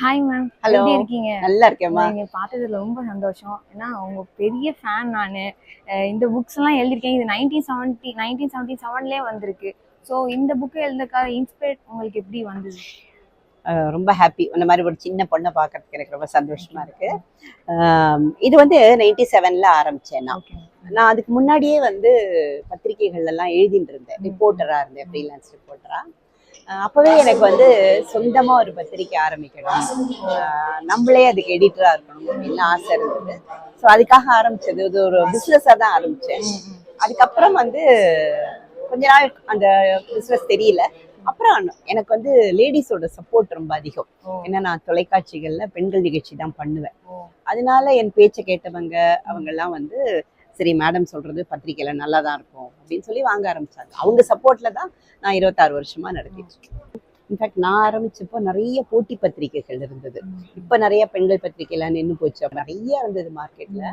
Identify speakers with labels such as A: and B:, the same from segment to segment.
A: Hi ma'am.
B: Hello,
A: எப்படி இருக்கீங்க?
B: நல்லா இருக்கேம்மா.
A: நீங்க பார்த்ததுல ரொம்ப சந்தோஷம். ஏன்னா உங்க பெரிய ஃபேன் நானு. இந்த புக்ஸ்லாம் எழுதியிருக்கேன். இது 1977லயே வந்திருக்கு. ஸோ இந்த புக் எழுதுறதுக்காக இன்ஸ்பயர் உங்களுக்கு எப்படி வந்தது?
B: ரொம்ப ஹாப்பி. இந்த மாதிரி ஒரு சின்ன பொண்ணை பார்க்கறதுக்கு எனக்கு ரொம்ப சந்தோஷமா இருக்கு. இது வந்து 97ல ஆரம்பிச்சேன் நான்.
A: ஓகே.
B: நான் அதுக்கு முன்னாடியே வந்து பத்திரிகைகள் எல்லாம் எழுதிட்டு இருந்தேன். ரிப்போர்ட்டரா இருந்தேன், ஃப்ரீலான்ஸ் ரிப்போர்ட்டரா. அப்பவே எனக்கு வந்து சொந்தமா ஒரு பத்திரிக்கை ஆரம்பிக்கணும், நம்மளே அதுக்கு எடிட்டரா இருக்கணும் அப்படின்னு ஆசை இருந்தது. ஸோ அதுக்காக ஆரம்பிச்சது. இது ஒரு பிஸ்னஸாக தான் ஆரம்பிச்சேன். அதுக்கப்புறம் வந்து கொஞ்ச நாள் அந்த பிஸ்னஸ் தெரியல. அப்புறம் எனக்கு வந்து லேடிஸோட சப்போர்ட் ரொம்ப அதிகம். ஏன்னா நான் தொலைக்காட்சிகள்ல பெண்கள் நிகழ்ச்சி தான் பண்ணுவேன். அதனால என் பேச்சை கேட்டவங்க அவங்க எல்லாம் வந்து சரி மேடம் சொல்றது பத்திரிக்கையில நல்லா தான் இருக்கும் அப்படின்னு சொல்லி வாங்க ஆரம்பிச்சாங்க. அவங்க சப்போர்ட்ல தான் நான் 26 வருஷமா நடத்திட்டு இருக்கேன். இன்ஃபேக்ட் நான் ஆரம்பிச்சப்போ நிறைய போட்டி பத்திரிகைகள் இருந்தது. இப்ப நிறைய பெண்கள் பத்திரிகைலாம் நின்று போச்சு. அப்ப நிறைய இருந்தது மார்க்கெட்ல.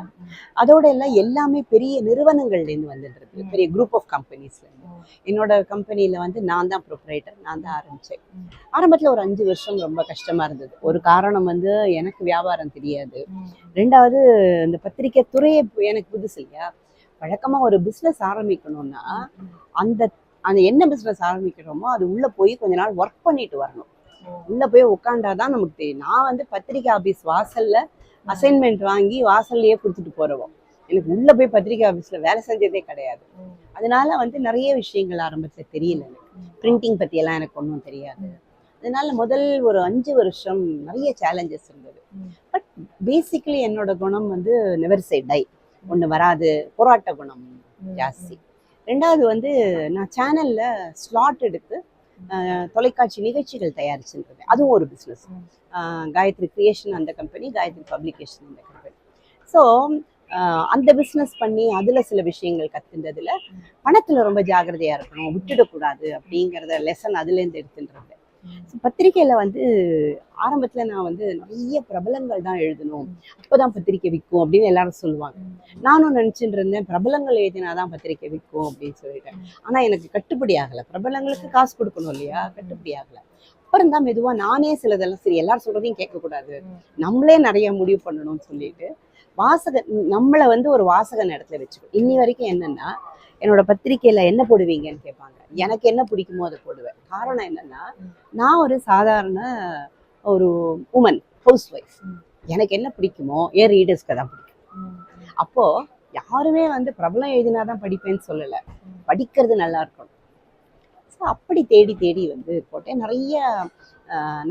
B: அதோட எல்லாம் எல்லாமே பெரிய நிறுவனங்கள்ல இருந்து வந்துட்டு இருக்கு, பெரிய குரூப் ஆஃப் கம்பெனிஸ்ல இருந்து. என்னோட கம்பெனியில வந்து நான் தான் ப்ரொப்ரைட்டர், நான் தான் ஆரம்பிச்சேன். ஆரம்பத்துல ஒரு 5 வருஷம் ரொம்ப கஷ்டமா இருந்தது. ஒரு காரணம் வந்து எனக்கு வியாபாரம் தெரியாது. ரெண்டாவது இந்த பத்திரிகை துறையே எனக்கு புதுசு இல்லையா. வழக்கமா ஒரு பிசினஸ் ஆரம்பிக்கணும்னா அந்த அந்த என்ன பிசினஸ் ஆரம்பிக்கிறோமோ அது உள்ள போய் கொஞ்ச நாள் ஒர்க் பண்ணிட்டு வரணும். உள்ள போய் உட்காண்டாதான் நமக்கு தெரியும். நான் வந்து பத்திரிகை ஆபீஸ் வாசல்ல அசைன்மெண்ட் வாங்கி வாசல்லையே கொடுத்துட்டு போறவோம். எனக்கு உள்ள போய் பத்திரிகை ஆபீஸ்ல வேலை செஞ்சதே கிடையாது. அதனால வந்து நிறைய விஷயங்கள் ஆரம்பத்துல தெரியல. எனக்கு பிரிண்டிங் பத்தி எல்லாம் எனக்கு ஒன்றும் தெரியாது. அதனால முதல் ஒரு 5 வருஷம் நிறைய சேலஞ்சஸ் இருந்தது. பட் பேசிக்கலி என்னோட குணம் வந்து நெவர் சே டை. ஒண்ணு வராது, போராட்ட குணம் ஜாஸ்தி. ரெண்டாவது வந்து நான் சேனல்ல ஸ்லாட் எடுத்து தொலைக்காட்சி நிகழ்ச்சிகள் தயாரிச்சுருக்கேன். அதுவும் ஒரு பிஸ்னஸ். காயத்ரி கிரியேஷன் அந்த கம்பெனி, காயத்ரி பப்ளிகேஷன் அந்த கம்பெனி. ஸோ அந்த பிஸ்னஸ் பண்ணி அதில் சில விஷயங்கள் கற்றுன்றதுல பணத்தில் ரொம்ப ஜாக்கிரதையாக இருக்கணும், விட்டுடக்கூடாது அப்படிங்கிறத லெசன் அதுலேருந்து எடுத்துட்டு. பத்திரிகையில வந்து ஆரம்பத்துல நான் வந்து நிறைய பிரபலங்கள் தான் எழுதணும், அப்பதான் பத்திரிக்கை விற்கும் அப்படின்னு எல்லாரும் சொல்லுவாங்க. நானும் நினைச்சுட்டு இருந்தேன் பிரபலங்கள் எழுதினாதான் பத்திரிக்கை விற்கும் அப்படின்னு சொல்லிட்டேன். ஆனா எனக்கு கட்டுப்படி ஆகல. பிரபலங்களுக்கு காசு கொடுக்கணும் இல்லையா, கட்டுப்படி ஆகல. அப்புறம் தான் மெதுவா நானே சிலதெல்லாம் சரி எல்லாரும் சொல்றதையும் கேட்கக்கூடாது, நம்மளே நிறைய முடிவு பண்ணணும்னு சொல்லிட்டு நம்மளை வந்து ஒரு வாசகன் இடத்துல வச்சுக்கணும். இன்னி வரைக்கும் என்னன்னா என்னோட பத்திரிக்கையில என்ன போடுவீங்கன்னு கேட்பாங்க. எனக்கு என்ன பிடிக்குமோ அதை போடுவேன். காரணம் என்னன்னா நான் ஒரு சாதாரண ஒரு உமன், ஹவுஸ் ஒய்ஃப். எனக்கு என்ன பிடிக்குமோ என் ரீடர்ஸ்க்கு தான் பிடிக்கும். அப்போ யாருமே வந்து பிரபலம் எழுதினாதான் படிப்பேன்னு சொல்லலை, படிக்கிறது நல்லா இருக்கணும். ஸோ அப்படி தேடி தேடி வந்து போட்டேன்.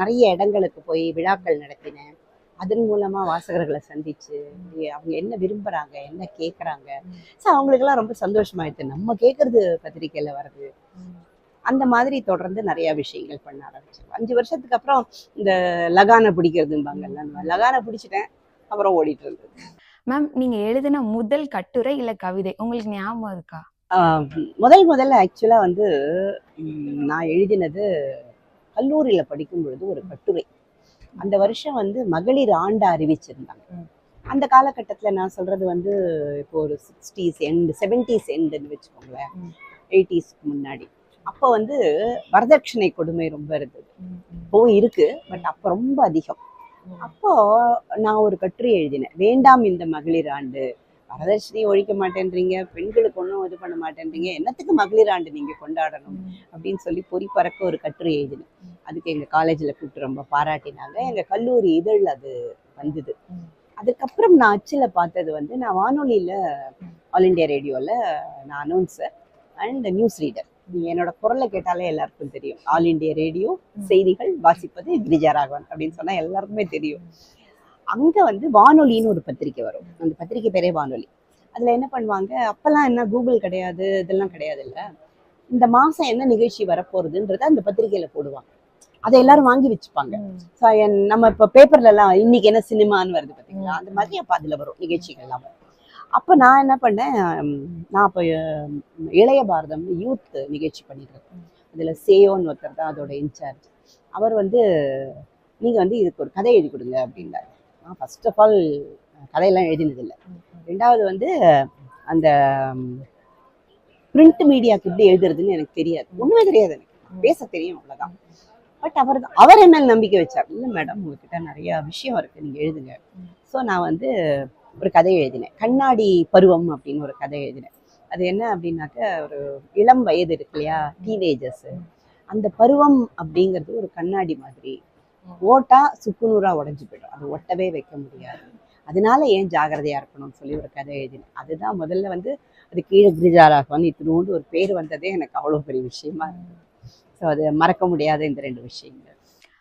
B: நிறைய இடங்களுக்கு போய் விழாக்கள் நடத்தினேன். அதன் மூலமா வாசகர்களை சந்திச்சு அவங்க என்ன விரும்புறாங்க, என்ன கேட்குறாங்க. ஸோ அவங்களுக்கெல்லாம் ரொம்ப சந்தோஷமாயிடுது, நம்ம கேட்கறது பத்திரிக்கையில வருது. அந்த மாதிரி தொடர்ந்து நிறைய விஷயங்கள் பண்ண ஆரம்பிச்சேன். 5 வருஷத்துக்கு அப்புறம் இந்த லகானை பிடிக்கிறதும்பாங்கல்ல, லகானை பிடிச்சிட்டேன். அப்புறம் ஓடிட்டு இருந்தது.
A: மேம், நீங்க எழுதின முதல் கட்டுரை இல்ல கவிதை உங்களுக்கு ஞாபகம் இருக்கா?
B: முதல்ல ஆக்சுவலா வந்து நான் எழுதினது கல்லூரியில படிக்கும் பொழுது ஒரு கட்டுரை. அந்த வருஷம் வந்து மகளிர் ஆண்டு அறிவிச்சிருந்தாங்க. அந்த காலகட்டத்துல நான் சொல்றது வந்து இப்போ ஒரு 60s எண்ட் 70s எண்டுன்னு வச்சுக்கோங்களேன், 80ஸ்க்கு முன்னாடி. அப்போ வந்து வரதட்சணை கொடுமை ரொம்ப இருந்தது. இப்போவும் இருக்கு, பட் அப்போ ரொம்ப அதிகம். அப்போ நான் ஒரு கட்டுரை எழுதினேன், வேண்டாம் இந்த மகளிர் ஆண்டு, வரதட்சணையை ஒழிக்க மாட்டேன்றீங்க, பெண்களுக்கு ஒன்றும் இது பண்ண மாட்டேன்றீங்க, என்னத்துக்கு மகளிர் ஆண்டு நீங்க கொண்டாடணும் அப்படின்னு சொல்லி பொறி பறக்க ஒரு கட்டுரை எழுதினேன். அதுக்கு எங்க காலேஜ்ல கூப்பிட்டு ரொம்ப பாராட்டினாங்க. எங்க கல்லூரி இதழ் அது வந்தது. அதுக்கப்புறம் நான் அச்சில் பார்த்தது வந்து நான் வானொலியில ஆல் இண்டியா ரேடியோல நான் அனௌன்சர் அண்ட் நியூஸ் ரீடர். என்னோட குரலை கேட்டாலே எல்லாருக்கும் தெரியும். ஆல் இண்டியா ரேடியோ செய்திகள் வாசிப்பது கிரிஜா ராகவன் அப்படின்னு சொன்னா எல்லாருக்குமே தெரியும். அங்க வந்து வானொலின்னு ஒரு பத்திரிக்கை வரும். அந்த பத்திரிக்கை பேரே வானொலி. அதுல என்ன பண்ணுவாங்க, அப்பெல்லாம் என்ன கூகுள் கிடையாது, இதெல்லாம் கிடையாது இல்ல, இந்த மாசம் என்ன நிகழ்ச்சி வரப்போறதுன்றத அந்த பத்திரிக்கையில போடுவாங்க. அதை எல்லாரும் வாங்கி வச்சுப்பாங்க. நம்ம இப்ப பேப்பர்ல எல்லாம் இன்னைக்கு என்ன சினிமான்னு வருது பாத்தீங்களா, அந்த மாதிரி அப்ப அதுல வரும் நிகழ்ச்சிகள் எல்லாம் வரும். அப்ப நான் என்ன பண்ணேன், நான் அப்ப இளைய பாரதம் யூத் நிகழ்ச்சி பண்ணிட்டு இருக்கேன். அதுல சேயோன்னு ஒருத்தர் தான் அதோட இன்சார்ஜ். அவர் வந்து நீங்க வந்து இதுக்கு ஒரு கதை எழுதி கொடுங்க அப்படின்னாரு. நான் ஃபர்ஸ்ட் ஆஃப் ஆல் கதையெல்லாம் எழுதினதில்லை. ரெண்டாவது வந்து அந்த பிரிண்ட் மீடியாவுக்கு எப்படி எழுதுறதுன்னு எனக்கு தெரியாது, ஒண்ணுமே தெரியாது. எனக்கு பேச தெரியும், அவ்வளவுதான். பட் அவர் என்ன நம்பிக்கை வச்சார். இல்லை மேடம், உங்ககிட்ட நிறைய விஷயம் இருக்கு, நீங்க எழுதுங்க. ஸோ நான் வந்து ஒரு கதை எழுதினேன், கண்ணாடி பருவம் அப்படின்னு ஒரு கதை எழுதினேன். அது என்ன அப்படின்னாக்க, ஒரு இளம் வயது இருக்கு இல்லையா, டீனேஜர்ஸ், அந்த பருவம் அப்படிங்கிறது ஒரு கண்ணாடி மாதிரி. ஓட்டா சுக்குநூறா உடைஞ்சு போயிடும், அது ஒட்டவே வைக்க முடியாது. அதனால ஏன் ஜாகிரதையா இருக்கணும்னு சொல்லி ஒரு கதை எழுதினேன். அதுதான் முதல்ல வந்து அது கீழே கிரிஜாராகவன் இத்தினோண்டு ஒரு பேர் வந்ததே எனக்கு அவ்வளோ பெரிய விஷயமா இருந்தது. ஸோ அது மறக்க முடியாத இந்த 2 விஷயங்கள்.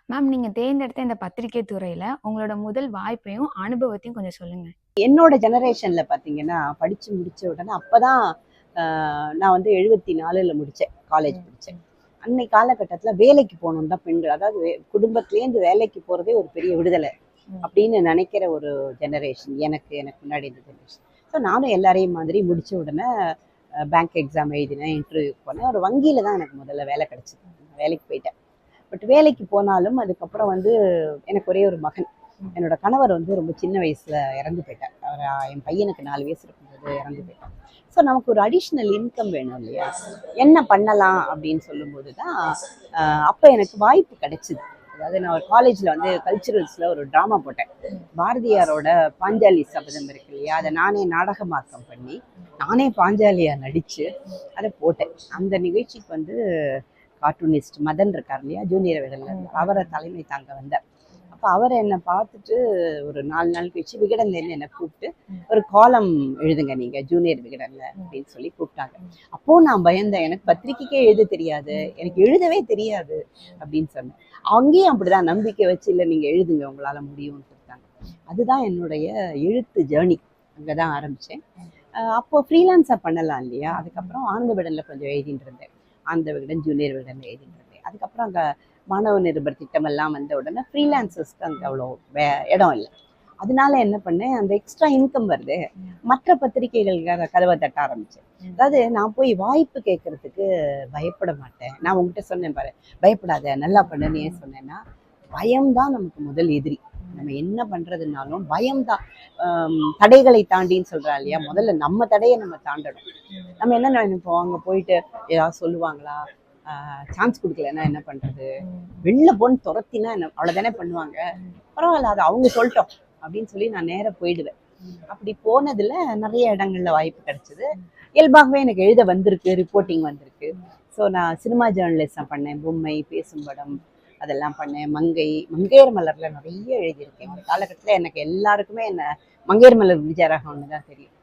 A: மேம், நீங்க தேர்ந்தெடுத்த இந்த பத்திரிகை துறையில உங்களோட முதல் வாய்ப்பையும் அனுபவத்தையும் கொஞ்சம் சொல்லுங்க.
B: என்னோட ஜெனரேஷன்ல பார்த்தீங்கன்னா, படிச்சு முடிச்ச உடனே அப்பதான் நான் வந்து 74ல் முடித்தேன், காலேஜ் படித்தேன். அன்னைக்கு காலகட்டத்தில் வேலைக்கு போகணும் தான் பெண்கள், அதாவது குடும்பத்துலேருந்து வேலைக்கு போகிறதே ஒரு பெரிய விடுதலை அப்படின்னு நினைக்கிற ஒரு ஜெனரேஷன் எனக்கு முன்னாடி இந்த ஜெனரேஷன். ஸோ நானும் எல்லாரையும் மாதிரி முடிச்ச உடனே பேங்க் எக்ஸாம் எழுதினேன், இன்டர்வியூக்கு போனேன். ஒரு வங்கியில் தான் எனக்கு முதல்ல வேலை கிடச்சிது. வேலைக்கு போயிட்டேன். பட் வேலைக்கு போனாலும் அதுக்கப்புறம் வந்து எனக்கு ஒரே ஒரு மகன். என்னோட கணவர் வந்து ரொம்ப சின்ன வயசுல இறந்து போயிட்டார். அவர் என் பையனுக்கு 4 வயசு இருக்கும்போது இறந்து போயிட்டார். ஸோ நமக்கு ஒரு அடிஷ்னல் இன்கம் வேணும் இல்லையா, என்ன பண்ணலாம் அப்படின்னு சொல்லும்போது தான் அப்போ எனக்கு வாய்ப்பு கிடைச்சிது. அதாவது நான் ஒரு காலேஜில் வந்து கல்ச்சுரல்ஸில் ஒரு ட்ராமா போட்டேன். பாரதியாரோட பாஞ்சாலி சபதம் இருக்கு இல்லையா, அதை நானே நாடகமாக்கம் பண்ணி நானே பாஞ்சாலியாக நடித்து அதை போட்டேன். அந்த நிகழ்ச்சிக்கு வந்து கார்ட்டூனிஸ்ட் மதன் இருக்கார் இல்லையா, ஜூனியர் விகடனில், அவரை தலைமை தாங்க வந்தார். அப்போ அவரை என்னை பார்த்துட்டு ஒரு 4 நாள் கழிச்சு விகடன்லேருந்து என்னை கூப்பிட்டு ஒரு காலம் எழுதுங்க நீங்கள் ஜூனியர் விகடனில் அப்படின்னு சொல்லி கூப்பிட்டாங்க. அப்போது நான் பயந்தேன், எனக்கு பத்திரிக்கைக்கே எழுத தெரியாது, எனக்கு எழுதவே தெரியாது அப்படின்னு சொன்னேன். அங்கேயும் அப்படிதான் நம்பிக்கை வச்சு, இல்லை நீங்கள் எழுதுங்க, உங்களால் முடியும்னு கொடுத்தாங்க. அதுதான் என்னுடைய எழுத்து ஜேர்னி, அங்கே தான் ஆரம்பித்தேன். அப்போது ஃப்ரீலான்ஸாக பண்ணலாம் இல்லையா, அதுக்கப்புறம் ஆனந்த விகடனில் கொஞ்சம் எழுதிட்டு இருந்தேன், ஆனந்த விகடன் ஜூனியர் விகடனில் எழுதிட்டு இருந்தேன். அதுக்கப்புறம் அங்கே மாணவ நிருபர் திட்டமெல்லாம் வந்த உடனே ஃப்ரீலான்சர்ஸ்க்கு அங்கே அவ்வளோ இடம் இல்லை. அதனால என்ன பண்ணேன், அந்த எக்ஸ்ட்ரா இன்கம் வருது, மற்ற பத்திரிகைகளுக்காக கதவை தட்ட ஆரம்பித்தேன். அதாவது நான் போய் வாய்ப்பு கேட்கறதுக்கு பயப்பட மாட்டேன். நான் உங்ககிட்ட சொன்னேன் பாரு, பயப்படாத நல்லா பண்ணுன்னு ஏன் சொன்னேன்னா, பயம்தான் நமக்கு முதல் எதிரி. நம்ம என்ன பண்றதுனாலும் பயம்தான். தடைகளை தாண்டின்னு சொல்றா இல்லையா, முதல்ல நம்ம தடையை நம்ம தாண்டணும். நம்ம என்ன நினைப்போம், அங்கே போயிட்டு ஏதாவது சொல்லுவாங்களா, சான்ஸ் கொடுக்கலன்னா என்ன பண்றது, வெளில போன்னு துரத்தினா என்ன, அவ்வளவுதானே பண்ணுவாங்க, பரவாயில்ல அது அவங்க சொல்லிட்டோம் அப்படின்னு சொல்லி நான் நேராக போயிடுவேன். அப்படி போனதுல நிறைய இடங்கள்ல வாய்ப்பு கிடைச்சது. இயல்பாகவே எனக்கு எழுத வந்திருக்கு, ரிப்போர்ட்டிங் வந்திருக்கு. ஸோ நான் சினிமா ஜேர்னலிசம் பண்ணேன், பொம்மை, பேசும் படம் அதெல்லாம் பண்ணேன். மங்கையர் மலர்ல நிறைய எழுதியிருக்கேன். ஒரு காலகட்டத்தில் எனக்கு எல்லாருக்குமே என்ன மங்கையர் மலர் விஜயராகவன் தான் தெரியும்.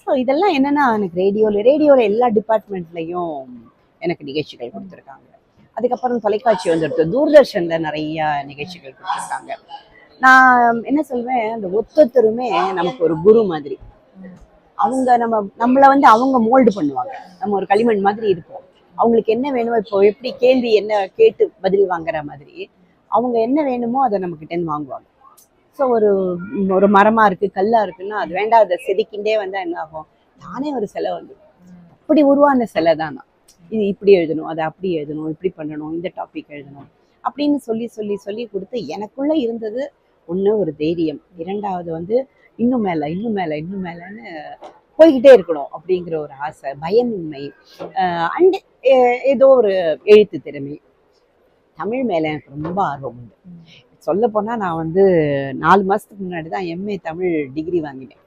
B: ஸோ இதெல்லாம் என்னன்னா, எனக்கு ரேடியோவில் எல்லா டிபார்ட்மெண்ட்லையும் எனக்கு நிகழ்ச்சிகள் கொடுத்துருக்காங்க. அதுக்கப்புறம் தொலைக்காட்சி வந்துடுது, தூர்தர்ஷன்ல நிறைய நிகழ்ச்சிகள் கொடுத்துருக்காங்க. நான் என்ன சொல்வேன், அந்த ஒத்தொத்தருமே நமக்கு ஒரு குரு மாதிரி. அவங்க நம்மளை வந்து அவங்க மோல்டு பண்ணுவாங்க. நம்ம ஒரு களிமண் மாதிரி இருப்போம். அவங்களுக்கு என்ன வேணுமோ, இப்போ எப்படி கேள்வி என்ன கேட்டு பதில் வாங்குற மாதிரி அவங்க என்ன வேணுமோ அதை நம்மக்கிட்டேருந்து வாங்குவாங்க. ஸோ ஒரு மரமா இருக்கு, கல்லா இருக்குன்னா அது வேண்டாம், அதை செதுக்கிண்டே வந்தா என்ன ஆகும், தானே ஒரு சிலை வந்து அப்படி உருவான சிலை தான். இது இப்படி எழுதணும், அதை அப்படி எழுதணும், இப்படி பண்ணணும், இந்த டாபிக் எழுதணும் அப்படின்னு சொல்லி சொல்லி சொல்லி கொடுத்து எனக்குள்ள இருந்தது ஒன்று ஒரு தைரியம், இரண்டாவது வந்து இன்னும் மேலே இன்னும் மேலே இன்னும் மேலேன்னு போய்கிட்டே இருக்கணும் அப்படிங்கிற ஒரு ஆசை, பயமின்மை, அண்ட் ஏதோ ஒரு எழுத்து திறமை. தமிழ் மேலே எனக்கு ரொம்ப ஆர்வம் உண்டு. சொல்ல போனால் நான் வந்து 4 மாதத்துக்கு முன்னாடி தான் எம்ஏ தமிழ் டிகிரி வாங்கினேன்.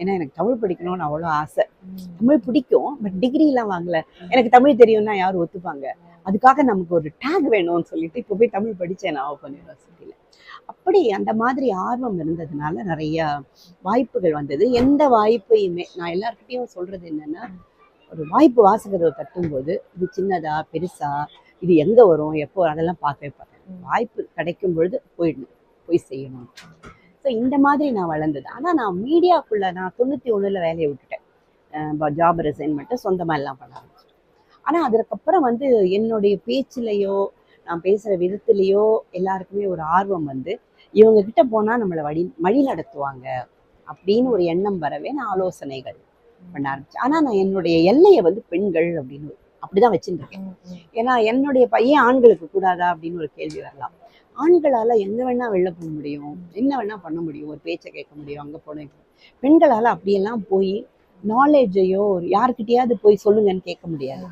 B: ஏன்னா எனக்கு தமிழ் படிக்கணும்னு அவ்வளோ ஆசை. தமிழ் பிடிக்கும், பட் டிகிரிலாம் வாங்கல. எனக்கு தமிழ் தெரியும்னா யாரும் ஒத்துப்பாங்க, அதுக்காக நமக்கு ஒரு டேக் வேணும்னு சொல்லிட்டு இப்போ போய் தமிழ் படித்தேன் நான் ஓப்பன் யூனிவர்சிட்டியில். அப்படி அந்த மாதிரி ஆர்வம் இருந்ததுனால நிறைய வாய்ப்புகள் வந்தது. எந்த வாய்ப்பையுமே நான் எல்லாருக்கிட்டையும் சொல்றது என்னன்னா, ஒரு வாய்ப்பு வாசகத்தை தட்டும்போது இது சின்னதா பெருசா, இது எங்க வரும் எப்போ, அதெல்லாம் பார்க்கவே பார்த்தேன். வாய்ப்பு கிடைக்கும் பொழுது போயிடணும், போய் செய்யணும். ஸோ இந்த மாதிரி நான் வளர்ந்தது. ஆனால் நான் மீடியாக்குள்ள நான் 91ல் வேலையை விட்டுட்டேன். ஜாப் ரிசைன் பண்ணிட்டு சொந்தமாக எல்லாம் பண்ண ஆரம்பிச்சிட்டேன். ஆனால் அதுக்கப்புறம் வந்து என்னுடைய பேச்சிலையோ நான் பேசுகிற விதத்துலேயோ எல்லாருக்குமே ஒரு ஆர்வம் வந்து, இவங்க கிட்ட போனால் நம்மளை வழி நடத்துவாங்க அப்படின்னு ஒரு எண்ணம் வரவே நான் ஆலோசனைகள் பண்ண ஆரம்பிச்சேன். ஆனால் நான் என்னுடைய எல்லையை வந்து பெண்கள் அப்படின்னு அப்படிதான் வச்சுருக்கேன். ஏன்னா என்னுடைய பையன் ஆண்களுக்கு கூடாதா அப்படின்னு ஒரு கேள்வி வரலாம். ஆண்களால் எங்கே வேணால் வெளில போக முடியும், என்ன வேணால் பண்ண முடியும், ஒரு பேச்சை கேட்க முடியும், அங்கே போன. பெண்களால் அப்படியெல்லாம் போய் நாலேஜையோ யாருக்கிட்டையாவது போய் சொல்லுங்கன்னு கேட்க முடியாது.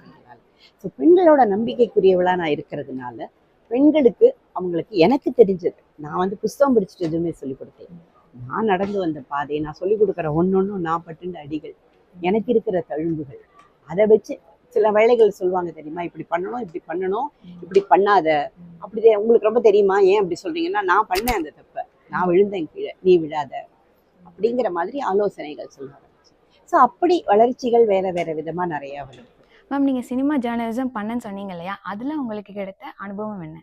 B: ஸோ பெண்களோட நம்பிக்கைக்குரியவளாக நான் இருக்கிறதுனால பெண்களுக்கு அவங்களுக்கு எனக்கு தெரிஞ்சது, நான் வந்து புஸ்தகம் படிச்சுட்டு எதுவுமே சொல்லிக் கொடுத்தேன். நான் நடந்து வந்த பாதை, நான் சொல்லிக் கொடுக்குற ஒன்னொன்னும் நான் பட்டுண்ட அடிகள், எனக்கு இருக்கிற தழும்புகள், அதை வச்சு சில வேலைகள் சொல்லுவாங்க தெரியுமா, இப்படி பண்ணணும், இப்படி பண்ணணும், இப்படி பண்ணாத, அப்படி உங்களுக்கு ரொம்ப தெரியுமா, ஏன் அப்படி சொல்றீங்கன்னா, நான் பண்ணேன் அந்த தப்பை, நான் விழுந்தேன் கீழே, நீ விழாத, அப்படிங்கிற மாதிரி ஆலோசனைகள் சொல்லுவாங்க. ஸோ அப்படி வளர்ச்சிகள் வேற வேற விதமா நிறைய வரும்.
A: மேம் நீங்கள் சினிமா ஜேர்னலிசம் பண்ணேன்னு சொன்னீங்க இல்லையா, அதில் உங்களுக்கு கிடைத்த அனுபவம் என்ன?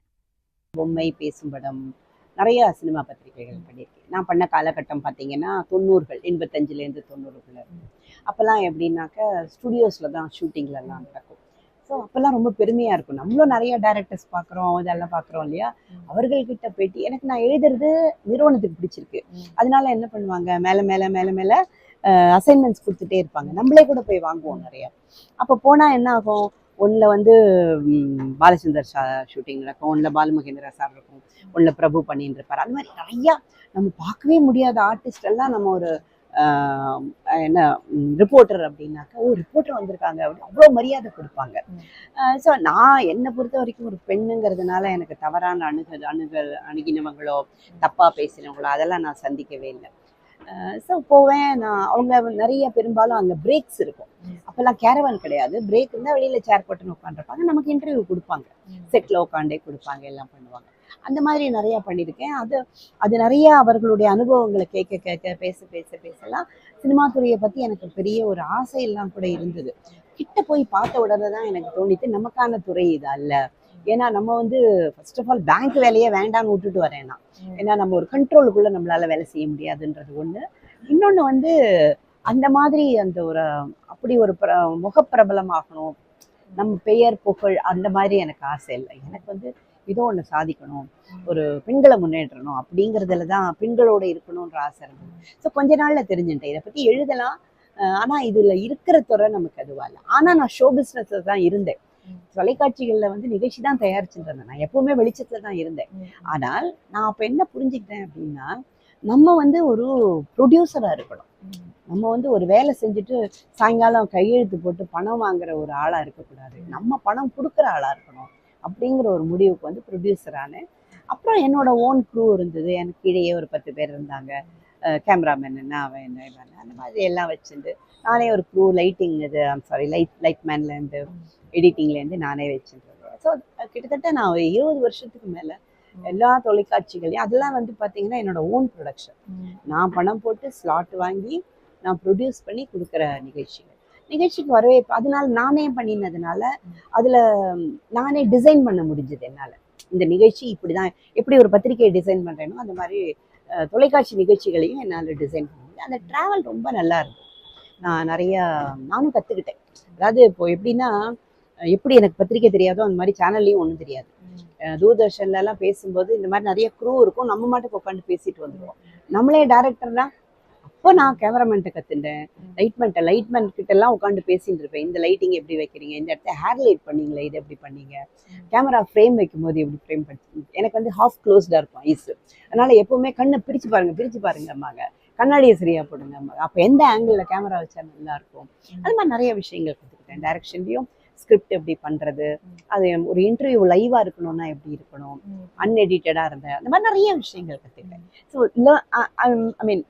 B: பொம்மை, பேசும் படம், நிறைய சினிமா பத்திரிகைகள் பண்ணியிருக்கேன். நான் பண்ண காலகட்டம் பார்த்தீங்கன்னா 90கள், 85லேருந்து 90க்குள்ள. அப்போல்லாம் எப்படின்னாக்க ஸ்டுடியோஸில் தான் ஷூட்டிங்லலாம் நடக்கும். ஸோ அப்போல்லாம் ரொம்ப பெருமையாக இருக்கும். நம்மளும் நிறைய டைரக்டர்ஸ் பார்க்குறோம், இதெல்லாம் பார்க்குறோம் இல்லையா, அவர்கள்கிட்ட பேட்டி. எனக்கு நான் எழுதுறது நிறுவனத்துக்கு பிடிச்சிருக்கு, அதனால என்ன பண்ணுவாங்க, மேலே மேலே மேலே மேலே அசைன்மெண்ட்ஸ் கொடுத்துட்டே இருப்பாங்க. நம்மளே கூட போய் வாங்குவோம் நிறையா. அப்போ போனால் என்ன ஆகும், ஒன்றில் வந்து பாலச்சந்தர் ஷூட்டிங் நடக்கும், ஒன்றில் பாலுமகேந்திரா சார் இருக்கும், ஒன்றில் பிரபு பண்ணின்னு இருப்பார். அந்த மாதிரி நிறையா நம்ம பார்க்கவே முடியாத ஆர்டிஸ்ட் எல்லாம் நம்ம ஒரு என்ன ரிப்போர்ட்டர் அப்படின்னாக்கா, ரிப்போர்ட்டர் வந்திருக்காங்க அப்படின்னு அவ்வளோ மரியாதை கொடுப்பாங்க. ஸோ நான் என்னை பொறுத்த வரைக்கும் ஒரு பெண்ணுங்கிறதுனால எனக்கு தவறான அணுகினவங்களோ தப்பாக பேசினவங்களோ அதெல்லாம் நான் சந்திக்கவே இல்லை. ஸோ போவேன் நான். அவங்க நிறைய பெரும்பாலும் அங்கே பிரேக்ஸ் இருக்கும். அப்போல்லாம் கேரவான் கிடையாது, பிரேக் இருந்தால் வெளியில் சேர் போட்டுன்னு உட்காந்துருப்பாங்க, நமக்கு இன்டர்வியூ கொடுப்பாங்க, செட்டில் உட்காண்டே கொடுப்பாங்க, எல்லாம் பண்ணுவாங்க. அந்த மாதிரி நிறையா பண்ணியிருக்கேன். அது நிறைய அவர்களுடைய அனுபவங்களை கேட்க கேட்க பேச பேச பேசலாம் சினிமா துறையை பற்றி எனக்கு பெரிய ஒரு ஆசையெல்லாம் கூட இருந்தது. கிட்ட போய் பார்த்த உடனே தான் எனக்கு தோணித்து, நமக்கான துறை இது அல்ல. ஏன்னா நம்ம வந்து ஃபர்ஸ்ட் ஆஃப் ஆல் பேங்க் வேலையே வேண்டாம்னு விட்டுட்டு வரேன் நான். ஏன்னா நம்ம ஒரு கண்ட்ரோலுக்குள்ளே நம்மளால வேலை செய்ய முடியாதுன்றது ஒன்று. இன்னொன்று வந்து அந்த மாதிரி அந்த ஒரு அப்படி ஒரு முகப்பிரபலமாகணும், நம்ம பெயர் புகழ் அந்த மாதிரி எனக்கு ஆசை இல்லை. எனக்கு வந்து ஏதோ ஒன்று சாதிக்கணும், ஒரு பெண்களை முன்னேற்றணும் அப்படிங்கிறதுல தான், பெண்களோட இருக்கணுன்ற ஆசை இருந்தது. ஸோ கொஞ்ச நாளில் தெரிஞ்சுட்டேன், இதை பற்றி எழுதலாம், ஆனால் இதில் இருக்கிற துறை நமக்கு அதுவா இல்லை. ஆனால் நான் ஷோ பிஸ்னஸில் தான் இருந்தேன். தொலைக்காட்சிகளில் வந்து நிகழ்ச்சி தான் தயாரிச்சுட்டு இருந்தேன். நான் எப்பவுமே வெளிச்சத்தில் தான் இருந்தேன். ஆனால் நான் அப்போ என்ன புரிஞ்சுக்கிட்டேன் அப்படின்னா, நம்ம வந்து ஒரு ப்ரொடியூசராக இருக்கணும். நம்ம வந்து ஒரு வேலை செஞ்சுட்டு சாயங்காலம் கையெழுத்து போட்டு பணம் வாங்குற ஒரு ஆளாக இருக்கக்கூடாது, நம்ம பணம் கொடுக்குற ஆளாக இருக்கணும் அப்படிங்கிற ஒரு முடிவுக்கு வந்து ப்ரொடியூசரானு. அப்புறம் என்னோட ஓன் க்ரூ இருந்தது, எனக்கு கீழேயே ஒரு 10 பேர் இருந்தாங்க, கேமராமேன் என்ன, அவன் என்ன, இவன் அந்த மாதிரி எல்லாம் வச்சுட்டு நானே ஒரு க்ரூ, லைட்டிங் இது லைட்மேன்லேருந்து எடிட்டிங்லேருந்து நானே வச்சுருந்தேன். ஸோ கிட்டத்தட்ட நான் 20 வருஷத்துக்கு மேலே எல்லா தொலைக்காட்சிகளையும், அதெல்லாம் வந்து பார்த்தீங்கன்னா என்னோட ஓன் ப்ரொடக்ஷன். நான் பணம் போட்டு ஸ்லாட் வாங்கி நான் ப்ரொடியூஸ் பண்ணி கொடுக்குற நிகழ்ச்சிக்கு வரவே. அதனால நானே பண்ணினதுனால அதில் நானே டிசைன் பண்ண முடிஞ்சது என்னால். இந்த நிகழ்ச்சி இப்படி தான், எப்படி ஒரு பத்திரிகையை டிசைன் பண்ணுறேனோ அந்த மாதிரி தொலைக்காட்சி நிகழ்ச்சிகளையும் என்னால் டிசைன் பண்ண முடியும். அந்த ட்ராவல் ரொம்ப நல்லா இருக்கும். நானும் கற்றுக்கிட்டேன். அதாவது இப்போ எப்படின்னா, எப்படி எனக்கு பத்திரிக்கை தெரியாதோ அந்த மாதிரி சேனல்லையும் ஒன்றும் தெரியாது. தூர்தர்ஷன்லாம் பேசும்போது இந்த மாதிரி நிறைய க்ரூ இருக்கும், நம்ம மாட்டுக்கு உட்காந்து பேசிட்டு வந்துடுவோம். நம்மளே டேரக்டர் தான். அப்போ நான் கேமராமேன்ட்ட கற்றுட்டேன், லைட்மேன் கிட்ட எல்லாம் உட்காந்து பேசிட்டு இருப்பேன். இந்த லைட்டிங் எப்படி வைக்கிறீங்க, இந்த இடத்த ஹேர் லைட் பண்ணீங்களே, இது எப்படி பண்ணீங்க, கேமரா ஃப்ரேம் வைக்கும்போது எப்படி ஃப்ரேம் பண்ணி. எனக்கு வந்து ஹாஃப் க்ளோஸ்டாக இருக்கும் ஐஸ், அதனால எப்பவுமே கண்ணை பிரிச்சு பாருங்க அம்மாங்க, கண்ணாடியை சரியா போடுங்க அம்மாங்க, அப்போ எந்த ஆங்கிளில் கேமரா வச்சா நல்லா இருக்கும். அது மாதிரி நிறைய விஷயங்கள் கற்றுக்கிட்டேன். டைரக்ஷன்லையும் ஸ்கிரிப்ட் எப்படி பண்ணுறது, அது ஒரு இன்டர்வியூ லைவாக இருக்கணும்னா எப்படி இருக்கணும், அன்எடிட்டடாக இருந்தேன், அந்த மாதிரி நிறைய விஷயங்கள் கற்றுக்கிட்டேன். ஸோ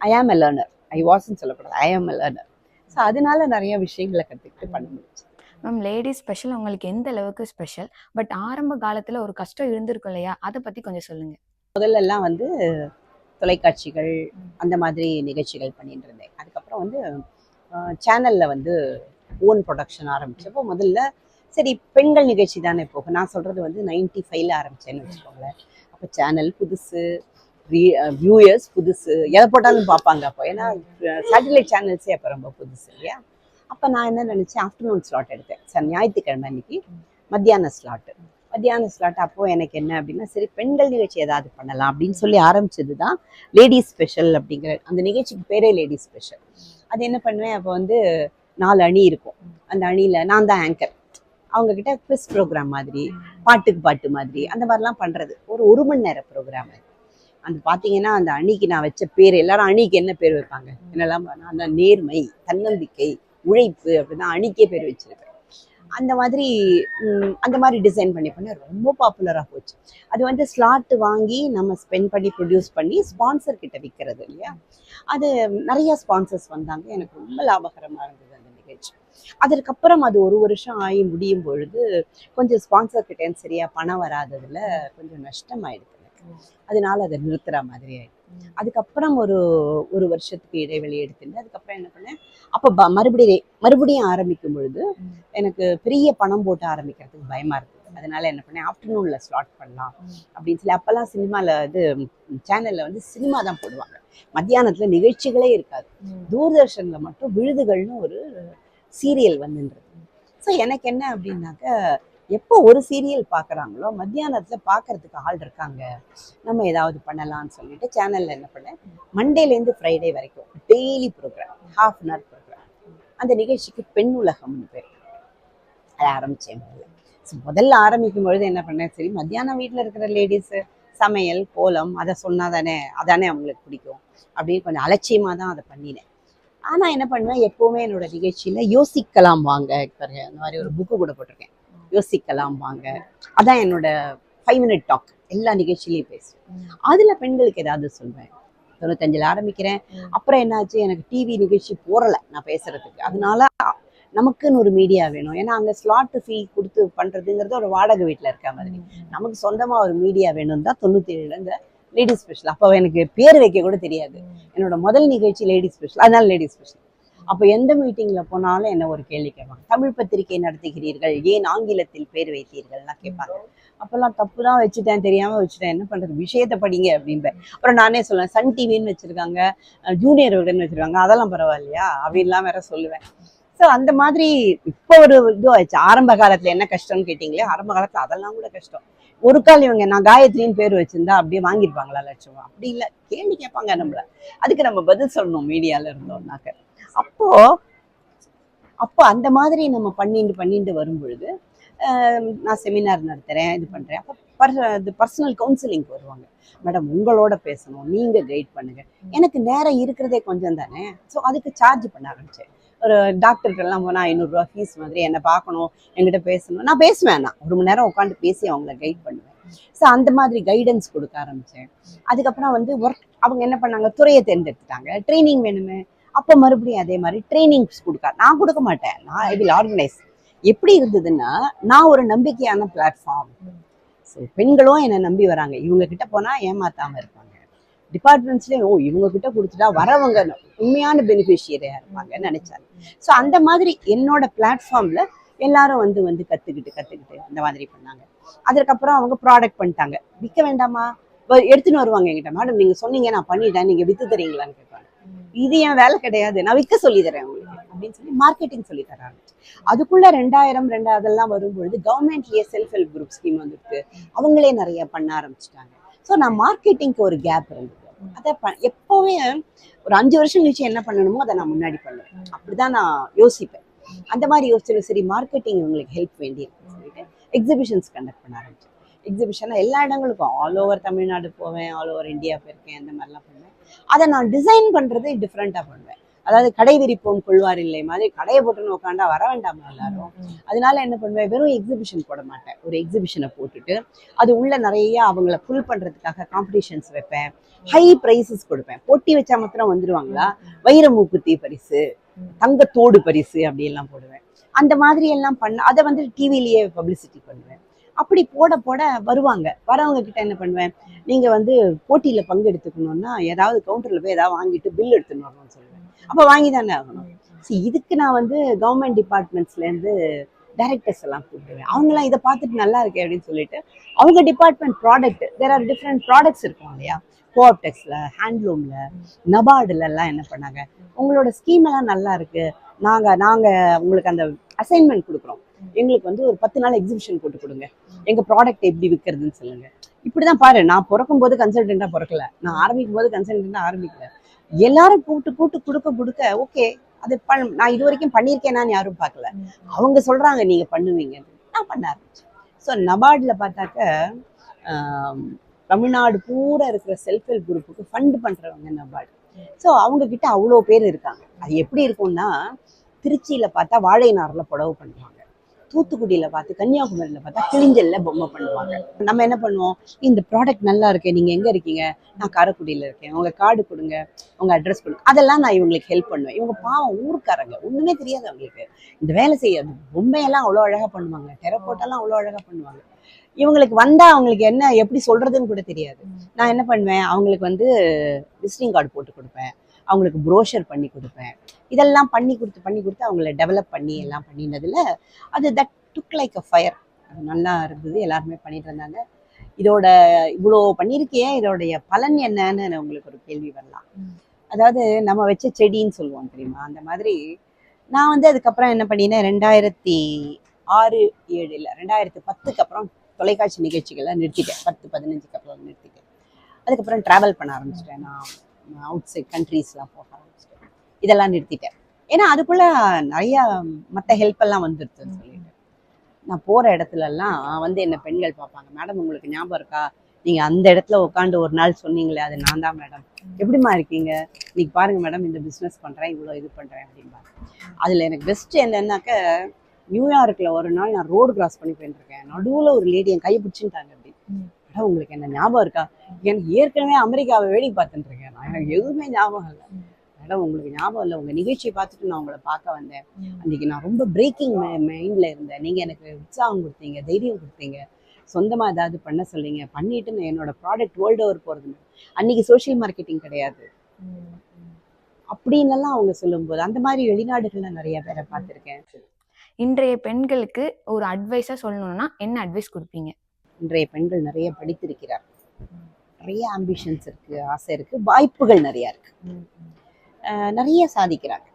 B: ஐ ஆம் எ லேர்னர், ஐ வாஸ்ன்னு சொல்லக்கூடாது, ஐ ஆம் எ லேர்னர். ஸோ அதனால நிறைய விஷயங்களை கற்றுக்கிட்டு பண்ண முடிச்சு.
A: மேம், லேடிஸ் ஸ்பெஷல் உங்களுக்கு எந்த அளவுக்கு ஸ்பெஷல்? பட் ஆரம்ப காலத்தில் ஒரு கஷ்டம் இருந்திருக்கும் இல்லையா, அதை பற்றி கொஞ்சம் சொல்லுங்கள்.
B: முதல்லலாம் வந்து தொலைக்காட்சிகள் அந்த மாதிரி நிகழ்ச்சிகள் பண்ணிட்டு இருந்தேன். அதுக்கப்புறம் வந்து சேனலில் வந்து ஓன் ப்ரொடக்ஷன் ஆரம்பிச்சப்போ முதல்ல சரி பெண்கள் நிகழ்ச்சி தானே போகும். நான் சொல்கிறது வந்து 95ல் ஆரம்பித்தேன்னு வச்சுக்கோங்களேன். அப்போ சேனல் புதுசு, வியூயர்ஸ் புதுசு, எதை போட்டாலும் பார்ப்பாங்க அப்போ. ஏன்னா சேட்டலைட் சேனல்ஸே அப்போ ரொம்ப புதுசு இல்லையா. அப்போ நான் என்ன நினச்சேன், ஆஃப்டர்நூன் ஸ்லாட் எடுத்தேன். சார் ஞாயிற்றுக்கிழமை அன்னைக்கு மத்தியான ஸ்லாட். அப்போது எனக்கு என்ன அப்படின்னா, சரி பெண்கள் நிகழ்ச்சி ஏதாவது பண்ணலாம் அப்படின்னு சொல்லி ஆரம்பிச்சது தான் லேடிஸ் ஸ்பெஷல் அப்படிங்கிற அந்த நிகழ்ச்சிக்கு பேரே லேடிஸ் ஸ்பெஷல். அது என்ன பண்ணுவேன், அப்போ வந்து 4 அணி இருக்கும். அந்த அணியில் நான் தான் ஆங்கர். அவங்கக்கிட்ட குவிஸ் ப்ரோக்ராம் மாதிரி, பாட்டுக்கு பாட்டு மாதிரி அந்த மாதிரிலாம் பண்ணுறது. ஒரு மணி நேர ப்ரோக்ராம். அது பார்த்தீங்கன்னா அந்த அணிக்கு நான் வச்ச பேர், எல்லாரும் அணிக்கு என்ன பேர் வைப்பாங்க என்னெல்லாம், அந்த நேர்மை, தன்னம்பிக்கை, உழைப்பு, அப்படின்னா அணிக்கே பேர் வச்சிருப்பேன். அந்த மாதிரி அந்த மாதிரி டிசைன் பண்ணி ரொம்ப பாப்புலராக போச்சு. அது வந்து ஸ்லாட் வாங்கி நம்ம ஸ்பெண்ட் பண்ணி ப்ரொடியூஸ் பண்ணி ஸ்பான்சர் கிட்ட விற்கிறது இல்லையா. அது நிறைய ஸ்பான்சர்ஸ் வந்தாங்க. எனக்கு ரொம்ப லாபகரமாக இருந்தது அந்த நிகழ்ச்சி. அதற்கப்புறம் அது 1 வருஷம் ஆகி முடியும் பொழுது கொஞ்சம் ஸ்பான்சர் கிட்டேன்னு சரியா பணம் வராததுல கொஞ்சம் நஷ்டமாயிடுது எனக்கு. அதனால அதை நிறுத்துற மாதிரி ஆயிடுச்சு. அதுக்கப்புறம் ஒரு வருஷத்துக்கு இடைவெளி எடுத்துட்டு அதுக்கப்புறம் என்ன பண்ணேன், அப்போ மறுபடியும் ஆரம்பிக்கும் பொழுது எனக்கு பெரிய பணம் போட்டு ஆரம்பிக்கிறதுக்கு பயமா இருந்தது. அதனால என்ன பண்ணேன், ஆஃப்டர்நூன்ல ஸ்லாட் பண்ணலாம் அப்படின்னு சொல்லி, அப்பெல்லாம் சினிமால இது சேனல்ல வந்து சினிமா தான் போடுவாங்க, மத்தியானத்துல நிகழ்ச்சிகளே இருக்காது. தூர்தர்ஷன்ல மட்டும் விழுதுகள்னு ஒரு சீரியல் வந்துன்றது. ஸோ எனக்கு என்ன அப்படின்னாக்க, எப்போ ஒரு சீரியல் பார்க்குறாங்களோ மத்தியானத்துல பார்க்கறதுக்கு ஆள் இருக்காங்க, நம்ம ஏதாவது பண்ணலாம்னு சொல்லிட்டு சேனல்ல என்ன பண்ணேன், மண்டேலேருந்து ஃப்ரைடே வரைக்கும் டெய்லி ப்ரோக்ராம், ½ hour ப்ரோக்ராம். அந்த நிகழ்ச்சிக்கு பெண் உலகம்னு பேர். அதை ஆரம்பிச்சேன். முதல்ல ஆரம்பிக்கும் பொழுது என்ன பண்ணேன், சரி மத்தியானம் வீட்டில் இருக்கிற லேடிஸு சமையல் கோலம் அதை சொன்னாதானே அதானே அவங்களுக்கு பிடிக்கும் அப்படின்னு கொஞ்சம் அலட்சியமாக தான் அதை பண்ணினேன். ஆனால் என்ன பண்ணுவேன், எப்போவுமே என்னோட நிகழ்ச்சியில் யோசிக்கலாம் வாங்க, பாருங்க அந்த மாதிரி ஒரு புக்கு கூட போட்டிருக்கேன், யோசிக்கலாம் வாங்க. அதான் என்னோட 5 minute டாக். எல்லா நிகழ்ச்சியிலையும் பேசுவேன். அதில் பெண்களுக்கு ஏதாவது சொல்வேன். 95ல் ஆரம்பிக்கிறேன். அப்புறம் என்னாச்சு, எனக்கு டிவி நிகழ்ச்சி போறலை நான் பேசுறதுக்கு. அதனால நமக்குன்னு ஒரு மீடியா வேணும். ஏன்னா அங்கே ஸ்லாட் ஃபீ கொடுத்து பண்ணுறதுங்கிறது ஒரு வாடகை வீட்டில் இருக்க மாதிரி. நமக்கு சொந்தமாக ஒரு மீடியா வேணும் தான் 97ல் இந்த லேடிஸ் ஸ்பெஷல். அப்போ எனக்கு பேர் வைக்க கூட தெரியாது. என்னோட முதல் நிகழ்ச்சி லேடிஸ் ஸ்பெஷல், அதனால லேடிஸ் ஸ்பெஷல். அப்போ எந்த மீட்டிங்கில் போனாலும் என்ன ஒரு கேள்வி கேட்பாங்க, தமிழ் பத்திரிகை நடத்துகிறீர்கள், ஏன் ஆங்கிலத்தில் பேர் வைத்தீர்கள்லாம் கேட்பாங்க. அப்போல்லாம் தப்பு தான் வச்சுட்டேன், தெரியாமல் வச்சுட்டேன், என்ன பண்ணுறது, விஷயத்தை படிங்க அப்படின்பேன். அப்புறம் நானே சொல்லுவேன், சன் டிவின்னு வச்சுருக்காங்க, ஜூனியர் விகடன் வச்சுருக்காங்க, அதெல்லாம் பரவாயில்லையா அப்படின்லாம் வேற சொல்லுவேன். ஸோ அந்த மாதிரி இப்போ ஒரு இதுவாச்சு. ஆரம்ப காலத்தில் என்ன கஷ்டம்னு கேட்டிங்களே, ஆரம்ப காலத்தில் அதெல்லாம் கூட கஷ்டம். ஒரு கால் இவங்க நான் காயத்ரின்னு பேர் வச்சிருந்தா அப்படியே வாங்கியிருப்பாங்களா லட்சம், அப்படி இல்லை, கேள்வி கேட்பாங்க நம்மள, அதுக்கு நம்ம பதில் சொல்லணும் மீடியாவில் இருந்தோம்னாக்க. அப்போ அந்த மாதிரி நம்ம பண்ணிட்டு வரும் பொழுது நான் செமினார் நடத்துகிறேன், இது பண்ணுறேன். அப்போ பர்சனல் கவுன்சிலிங் வருவாங்க. மேடம் உங்களோட பேசணும், நீங்கள் கைட் பண்ணுங்கள். எனக்கு நேரம் இருக்கிறதே கொஞ்சம் தானே. ஸோ அதுக்கு சார்ஜ் பண்ண ஆரம்பித்தேன். ஒரு டாக்டர்கிட்டலாம் போனால் 500 ரூபா ஃபீஸ் மாதிரி, என்னை பார்க்கணும், என்கிட்ட பேசணும், நான் பேசுவேன். நான் 1 மணி நேரம் உட்காந்து பேசி அவங்கள கைட் பண்ணுவேன். ஸோ அந்த மாதிரி கைடன்ஸ் கொடுக்க ஆரம்பித்தேன். அதுக்கப்புறம் வந்து அவங்க என்ன பண்ணாங்க, துறையை தேர்ந்தெடுத்துட்டாங்க, ட்ரைனிங் வேணுமே. அப்போ மறுபடியும் அதே மாதிரி ட்ரைனிங்ஸ் நான் கொடுக்க மாட்டேன், நான் ஐ வில் ஆர்கனைஸ். எப்படி இருந்ததுன்னா, நான் ஒரு நம்பிக்கையான பிளாட்ஃபார்ம். ஸோ பெண்களும் என்னை நம்பி வராங்க, இவங்க கிட்ட போனால் ஏமாத்தாமல் இருப்பாங்க. டிபார்ட்மெண்ட்ஸ்லேயும் இவங்க கிட்ட கொடுத்துட்டா வரவங்க உண்மையான பெனிஃபிஷியரியாக இருப்பாங்கன்னு நினைச்சாங்க. ஸோ அந்த மாதிரி என்னோட பிளாட்ஃபார்மில் எல்லாரும் வந்து கற்றுக்கிட்டு இந்த மாதிரி பண்ணாங்க. அதுக்கப்புறம் அவங்க ப்ராடக்ட் பண்ணிட்டாங்க. விற்க வேண்டாமா, எடுத்துன்னு வருவாங்க என்கிட்ட, மேடம் நீங்கள் சொன்னீங்க நான் பண்ணிட்டேன், நீங்கள் விற்று தரீங்களான்னு கேட்பாங்க. இது என் வேலை கிடையாது, நான் விற்க சொல்லி தரேன் உங்களுக்கு அப்படின்னு சொல்லி மார்க்கெட்டிங் சொல்லி தராங்க. அதுக்குள்ள 2000 அதெல்லாம் வரும்பொழுது கவர்மெண்ட்லேயே செல்ஃப் ஹெல்ப் குரூப் ஸ்கீம் வந்துருக்கு, அவங்களே நிறைய பண்ண ஆரம்பிச்சிட்டாங்க. ஸோ நான் மார்க்கெட்டிங்க்கு ஒரு கேப் இருந்தது. அதை எப்போவே ஒரு 5 வருஷம் கழிச்சு என்ன பண்ணணுமோ அதை நான் முன்னாடி பண்ணுவேன். அப்படிதான் நான் யோசிப்பேன். அந்த மாதிரி யோசிச்சு சரி மார்க்கெட்டிங் உங்களுக்கு ஹெல்ப் வேண்டியிருக்குன்னு சொல்லிட்டு எக்ஸிபிஷன்ஸ் கண்டக்ட் பண்ண ஆரம்பிச்சேன். எக்ஸிபிஷன் எல்லா இடங்களுக்கும் ஆல் ஓவர் தமிழ்நாடு போவேன், ஆல் ஓவர் இந்தியா போயிருக்கேன், அந்த மாதிரிலாம் பண்ணுவேன். அதை நான் டிசைன் பண்ணுறது டிஃப்ரெண்ட்டாக பண்ணுவேன். அதாவது கடை விரிப்போம் கொள்வார் இல்லை மாதிரி கடையை போட்டுன்னு உட்காண்டா வர வேண்டாமா எல்லாரும். அதனால என்ன பண்ணுவேன், வெறும் எக்ஸிபிஷன் போட மாட்டேன், ஒரு எக்ஸிபிஷனை போட்டுட்டு அது உள்ள நிறைய அவங்கள புல் பண்ணுறதுக்காக காம்படிஷன்ஸ் வைப்பேன், ஹை ப்ரைஸஸ் கொடுப்பேன். போட்டி வச்சா மாத்திரம் வந்துடுவாங்களா, வைர மூக்குத்தி பரிசு, தங்கத்தோடு பரிசு அப்படியெல்லாம் போடுவேன். அந்த மாதிரி எல்லாம் அதை வந்து டிவிலேயே பப்ளிசிட்டி பண்ணுவேன். அப்படி போட வருவாங்க. வரவங்க கிட்ட என்ன பண்ணுவேன், நீங்கள் வந்து போட்டியில் பங்கெடுத்துக்கணும்னா ஏதாவது கவுண்டரில் போய் ஏதாவது வாங்கிட்டு பில் எடுத்துன்னு வரணும்னு சொல்லுவேன். அப்போ வாங்கி தானே ஆகணும். இதுக்கு நான் வந்து கவர்மெண்ட் டிபார்ட்மெண்ட்ஸ்லேருந்து டைரக்டர்ஸ் எல்லாம் கூப்பிடுவேன். அவங்களாம் இதை பார்த்துட்டு நல்லா இருக்கு அப்படின்னு சொல்லிட்டு அவங்க department product, there are different products இருக்கும் இல்லையா, கோஆப்டெக்ஸில், ஹேண்ட்லூமில், நபார்டுலலாம் என்ன பண்ணாங்க, உங்களோட ஸ்கீம் எல்லாம் நல்லா இருக்கு, நாங்கள் உங்களுக்கு அந்த அசைன்மெண்ட் கொடுக்குறோம், எங்களுக்கு வந்து ஒரு 10 நாள் எக்ஸிபிஷன் போட்டு கொடுங்க, எங்கள் ப்ராடக்ட் எப்படி விற்கிறதுன்னு சொல்லுங்க. இப்படிதான் பாரு, நான் பிறக்கும் போது கன்சல்டென்ட்டாக பிறக்கல, நான் ஆரம்பிக்கும் போது கன்சல்டென்ட்டாக ஆரம்பிக்கல. எல்லாரும் கூட்டு கொடுக்க ஓகே அது நான் இது வரைக்கும் பண்ணியிருக்கேனான்னு யாரும் பார்க்கல. அவங்க சொல்றாங்க நீங்க பண்ணுவீங்க, நான் பண்ண ஆரம்பிச்சேன். ஸோ நபார்டில் பார்த்தாக்க தமிழ்நாடு பூரா இருக்கிற செல்ஃப் ஹெல்ப் குரூப்புக்கு ஃபண்ட் பண்றவங்க நபார்டு. ஸோ அவங்க கிட்ட அவ்வளோ பேர் இருக்காங்க. அது எப்படி இருக்கும்னா, திருச்சியில பார்த்தா வாழை நாரில் புடவை பண்ணுவாங்க, தூத்துக்குடியில பார்த்து கன்னியாகுமரியில பார்த்தா கிளிஞ்சல்ல பொம்மை பண்ணுவாங்க. நம்ம என்ன பண்ணுவோம், இந்த ப்ராடக்ட் நல்லா இருக்கு, நீங்க எங்க இருக்கீங்க, நான் காரைக்குடியில இருக்கேன், உங்க கார்டு கொடுங்க, உங்க அட்ரஸ் கொடுங்க, அதெல்லாம் நான் இவங்களுக்கு ஹெல்ப் பண்ணுவேன். இவங்க பாவம் ஊருக்காரங்க, ஒண்ணுமே தெரியாது அவங்களுக்கு, இந்த வேலை செய்யாது. பொம்மையெல்லாம் அவ்வளோ அழகா பண்ணுவாங்க, டெரக்கோட்டெல்லாம் அவ்வளோ அழகா பண்ணுவாங்க. இவங்களுக்கு வந்தா அவங்களுக்கு என்ன எப்படி சொல்றதுன்னு கூட தெரியாது. நான் என்ன பண்ணுவேன், அவங்களுக்கு வந்து விசிட்டிங் கார்டு போட்டு கொடுப்பேன், அவங்களுக்கு ப்ரோஷர் பண்ணி கொடுப்பேன். இதெல்லாம் பண்ணி கொடுத்து அவங்கள டெவலப் பண்ணி எல்லாம் பண்ணினதுல அது that took like a fire. அது நல்லா இருந்தது, எல்லாருமே பண்ணிட்டு இருந்தாங்க. இதோட இவ்வளோ பண்ணியிருக்கே, இதோடைய பலன் என்னன்னு உங்களுக்கு ஒரு கேள்வி வரலாம். அதாவது நம்ம வச்ச செடின்னு சொல்லுவோம் தெரியுமா, அந்த மாதிரி நான் வந்து அதுக்கப்புறம் என்ன பண்ணினேன், 2006-7 இல்லை 2010க்கு அப்புறம் தொலைக்காட்சி நிகழ்ச்சிகளை நிறுத்திட்டேன். 10-15க்கு அப்புறம் நிறுத்திட்டேன். அதுக்கப்புறம் ட்ராவல் பண்ண ஆரம்பிச்சிட்டேன். நான் அவுட் சைட் கண்ட்ரீஸ்லாம் போக ஆரம்பிச்சிட்டேன். இதெல்லாம் நிறுத்திட்டேன். ஏன்னா அதுக்குள்ள நிறைய மற்ற ஹெல்ப் எல்லாம் வந்துருச்சுன்னு சொல்லிட்டு நான் போற இடத்துலலாம் வந்து என்ன பெண்கள் பார்ப்பாங்க. மேடம் உங்களுக்கு ஞாபகம் இருக்கா, நீங்க அந்த இடத்துல உட்காந்து ஒரு நாள் சொன்னீங்களே, அது நான் தான் மேடம். எப்படிமா இருக்கீங்க, இன்னைக்கு பாருங்க மேடம், இந்த பிஸ்னஸ் பண்றேன், இவ்வளோ இது பண்றேன் அப்படிம்பாங்க. அதுல எனக்கு பெஸ்ட் என்னன்னாக்க, நியூயார்க்ல ஒரு நாள் நான் ரோடு கிராஸ் பண்ணி போயிட்டு இருக்கேன். நடுவில் ஒரு லேடி என் கையை பிடிச்சிட்டாங்க. அப்படின்னு மேடம் உங்களுக்கு என்ன ஞாபகம் இருக்கா, எனக்கு ஏற்கனவே அமெரிக்காவை வேடிக்கை பார்த்துட்டு இருக்கேன், நான் எனக்கு எதுவுமே ஞாபகம் இல்லை. மேடம் உங்களுக்கு ஞாபகம் இல்லை, உங்க நிகழ்ச்சியை பார்த்துட்டு நான் உங்களை பார்க்க வந்தேன், அன்னைக்கு நான் ரொம்ப பிரேக்கிங் மைண்ட்ல இருந்தேன், நீங்க எனக்கு உற்சாகம் கொடுத்தீங்க, தைரியம் கொடுத்தீங்க, சொந்தமா ஏதாவது பண்ண சொல்லிங்க, பண்ணிட்டு நான் என்னோட ப்ராடக்ட் வேர்ல்டு ஓவர் போறது. அன்னைக்கு சோஷியல் மார்க்கெட்டிங் கிடையாது அப்படின்னு எல்லாம் அவங்க சொல்லும்போது, அந்த மாதிரி வெளிநாடுகள்ல நிறைய பேரை பார்த்துருக்கேன்.
A: இன்றைய பெண்களுக்கு ஒரு அட்வைஸா சொல்லணும்னா என்ன அட்வைஸ் கொடுப்பீங்க?
B: இன்றைய பெண்கள் நிறைய படித்திருக்கிறார், நிறைய ஆம்பிஷன்ஸ் இருக்கு, ஆசை இருக்கு, வாய்ப்புகள் நிறைய இருக்கு, நிறைய சாதிக்கிறாங்க.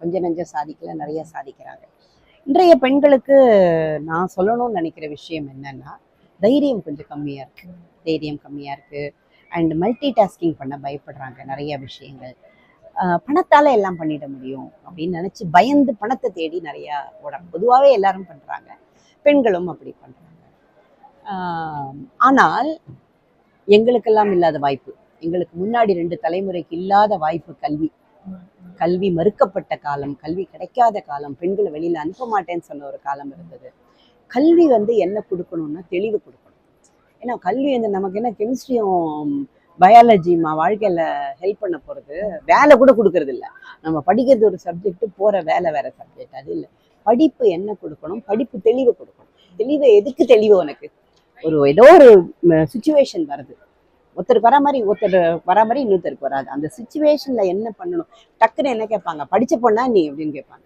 B: கொஞ்சம் நஞ்சம் சாதிக்கல, நிறைய சாதிக்கிறாங்க. இன்றைய பெண்களுக்கு நான் சொல்லணும்னு நினைக்கிற விஷயம் என்னன்னா, தைரியம் கொஞ்சம் கம்மியா இருக்கு, தைரியம் கம்மியா இருக்கு. அண்ட் மல்டி டாஸ்கிங் பண்ண பயப்படுறாங்க. நிறைய விஷயங்கள் பணத்தால எல்லாம் பண்ணிட முடியும் அப்படின்னு நினைச்சு பயந்து பணத்தை தேடி நிறைய பொதுவாகவே எல்லாரும் பண்றாங்க, பெண்களும் அப்படி பண்றாங்க. ஆனால் எங்களுக்கெல்லாம் இல்லாத வாய்ப்பு, எங்களுக்கு முன்னாடி 2 தலைமுறைக்கு இல்லாத வாய்ப்பு கல்வி. கல்வி மறுக்கப்பட்ட காலம், கல்வி கிடைக்காத காலம், பெண்களை வெளியில அனுப்ப மாட்டேன்னு சொன்ன ஒரு காலம் இருந்தது. கல்வி வந்து என்ன கொடுக்கணும்னா தெளிவு கொடுக்கணும். ஏன்னா கல்வி வந்து நமக்கு என்ன கெமிஸ்ட்ரியும் பயாலஜிமா வாழ்க்கையில ஹெல்ப் பண்ண போறது, வேலை கூட கொடுக்கறது இல்லை. நம்ம படிக்கிறது ஒரு சப்ஜெக்ட், போற வேலை வேற சப்ஜெக்ட். அது இல்லை, படிப்பு என்ன கொடுக்கணும், படிப்பு தெளிவு கொடுக்கணும். தெளிவு எதுக்கு தெளிவு, உனக்கு ஏதோ ஒரு சுச்சுவேஷன் வருது, ஒருத்தருக்கு வரா மாதிரி இன்னொருத்தருக்கு வராது, அந்த சுச்சுவேஷன்ல என்ன பண்ணணும், டக்குன்னு என்ன கேட்பாங்க, படிச்ச பொண்ணா நீ அப்படின்னு கேட்பாங்க.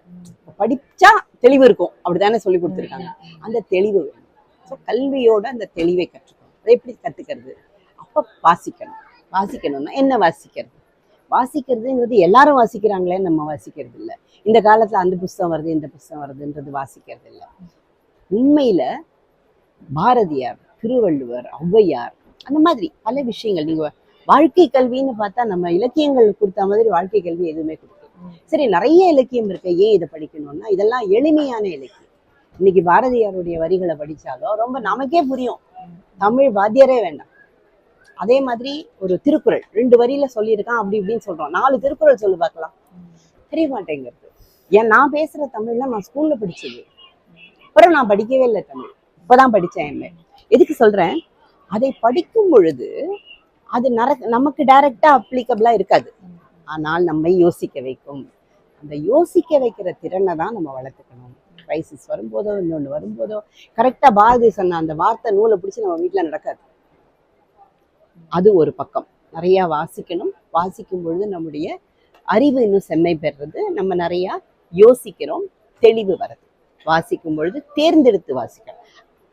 B: படிச்சா தெளிவு இருக்கும் அப்படித்தானே சொல்லி கொடுத்துருக்காங்க. அந்த தெளிவு வேணும். ஸோ கல்வியோட அந்த தெளிவை கற்றுக்கணும். அதை எப்படி கத்துக்கிறது, அப்போ வாசிக்கணும். வாசிக்கணும்னா என்ன வாசிக்கிறது, வாசிக்கிறதுங்கிறது எல்லாரும் வாசிக்கிறாங்களே, நம்ம வாசிக்கிறது இல்லை. இந்த காலத்துல அந்த புஸ்தகம் வருது, இந்த புஸ்தகம் வருதுன்றது வாசிக்கிறது இல்லை. உண்மையில பாரதியார், திருவள்ளுவர், ஔவையார், அந்த மாதிரி பல விஷயங்கள். நீங்க வாழ்க்கை கல்வின்னு பார்த்தா நம்ம இலக்கியங்கள் கொடுத்த மாதிரி வாழ்க்கை கல்வி எதுவுமே கொடுக்கல. சரி, நிறைய இலக்கியம் இருக்கு, ஏன் இதை படிக்கணும்னா இதெல்லாம் எளிமையான இலக்கியம். இன்னைக்கு பாரதியாருடைய வரிகளை படிச்சாலும் ரொம்ப நமக்கே புரியும், தமிழ் வாத்தியாரே வேண்டாம். அதே மாதிரி ஒரு திருக்குறள் 2 வரியில சொல்லியிருக்கான், அப்படி இப்படின்னு சொல்றோம். 4 திருக்குறள் சொல்லி பார்க்கலாம், தெரிய மாட்டேங்கிறது. ஏன் நான் பேசுற தமிழ்லாம் நான் ஸ்கூல்ல படிச்சது, அப்புறம் நான் படிக்கவே இல்லை தமிழ், இப்பதான் படிச்சேன். என்ன எதுக்கு சொல்றேன், அதை படிக்கும் பொழுது அது நமக்கு டைரக்டா அப்ளிகபிளா இருக்காது, ஆனால் நம்மை யோசிக்க வைக்கும். அந்த யோசிக்க வைக்கிற திறனை தான் நம்ம வளர்த்துக்கணும். கிரைசிஸ் வரும்போதோ இன்னொன்று வரும்போதோ கரெக்டா பாரதி சொன்ன அந்த வார்த்தை நூலை பிடிச்சி நம்ம வீட்டில் நடக்காது. அது ஒரு பக்கம். நிறைய வாசிக்கணும். வாசிக்கும் பொழுது நம்முடைய அறிவு இன்னும் செம்மை பெறுறது, நம்ம நிறைய யோசிக்கிறோம், தெளிவு வருது. வாசிக்கும் பொழுது தேர்ந்தெடுத்து வாசிக்கணும்.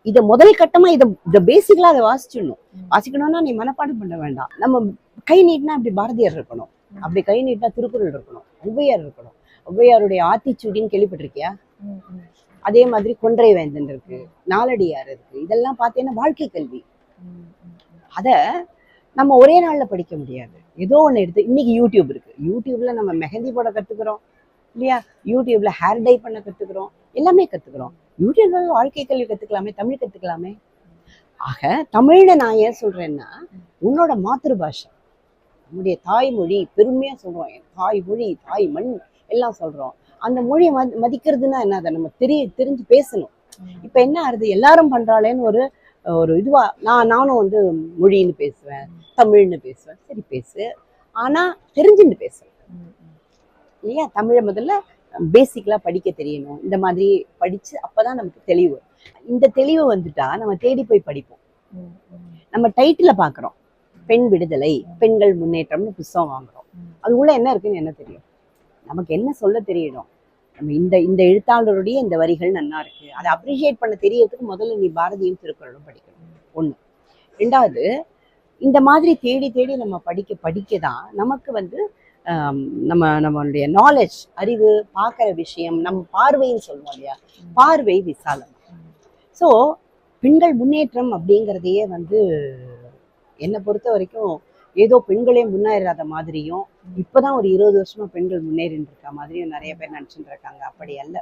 B: இதை முதல் கட்டமா இதை பேசிக்கலா அதை வாசிக்கணும்னா நீ மனப்பாடம் பண்ண வேண்டாம். நம்ம கை நீட்டினா அப்படி பாரதியார் இருக்கணும், அப்படி கை நீட்டினா திருக்குறள் இருக்கணும், ஔவையார் இருக்கணும். ஔவையாருடைய ஆத்திச்சூடின்னு கேள்விப்பட்டிருக்கியா? அதே மாதிரி கொன்றை வேந்தன் இருக்கு, நாலடியார் இருக்கு. இதெல்லாம் பார்த்தீங்கன்னா வாழ்க்கை கல்வி. அத நம்ம ஒரே நாள்ல படிக்க முடியாது. ஏதோ ஒண்ணு எடுத்து, இன்னைக்கு யூடியூப் இருக்கு, யூடியூப்ல நம்ம மெஹந்தி போட கத்துக்கிறோம் இல்லையா, யூடியூப்ல ஹேர் டை பண்ண கத்துக்கிறோம், எல்லாமே கத்துக்கிறோம். யூடியூப்ல வாழ்க்கை கல்வி கத்துக்கலாமே, தமிழ் கத்துக்கலாமே. ஆக தமிழ்ல நான் ஏன் சொல்றேன்னா, உன்னோட மாத்திருபாஷை, நம்முடைய தாய்மொழி, பெருமையா சொல்றோம், தாய்மொழி, தாய் மண் எல்லாம் சொல்றோம். அந்த மொழியை மதிக்கிறதுனா என்ன, அதை நம்ம தெரிஞ்சு பேசணும். இப்ப என்ன ஆகுது, எல்லாரும் பண்றாளேன்னு ஒரு ஒரு இதுவா நானும் வந்து மொழின்னு பேசுவேன், தமிழ்னு பேசுவேன். சரி பேசு, ஆனா தெரிஞ்சுன்னு பேசுவேன் இல்லையா? தமிழை முதல்ல பேசிக்கலா படிக்க தெரியணும். இந்த மாதிரி படிச்சு அப்பதான் நமக்கு தெளிவு. இந்த தெளிவு வந்துட்டா நம்ம தேடி போய் படிப்போம். நம்ம டைட்டில பாக்குறோம், பெண் விடுதலை, பெண்கள் முன்னேற்றம்னு புத்தகம் வாங்குறோம். அது உள்ள என்ன இருக்குன்னு என்ன தெரியும்? நமக்கு என்ன சொல்ல தெரியணும்? நம்ம இந்த இந்த எழுத்தாளருடைய இந்த வரிகள் நல்லா இருக்கு, அதை அப்ரிஷியேட் பண்ண தெரியறதுக்கு முதல்ல நீ பாரதியும் திருக்குறளும் படிக்கணும். ஒண்ணு. ரெண்டாவது, இந்த மாதிரி தேடி தேடி நம்ம படிக்க படிக்க தான் நமக்கு வந்து நம்மளுடைய நாலேஜ், அறிவு, பார்க்குற விஷயம், நம்ம பார்வைன்னு சொல்லுவோம் இல்லையா, பார்வை விசாலம். ஸோ பெண்கள் முன்னேற்றம் அப்படிங்கிறதையே வந்து என்னை பொறுத்த வரைக்கும் ஏதோ பெண்களே முன்னேறாத மாதிரியும், இப்போதான் ஒரு 20 வருஷமா பெண்கள் முன்னேறின்னு இருக்க மாதிரியும் நிறைய பேர் நினச்சிட்டு இருக்காங்க. அப்படி அல்ல.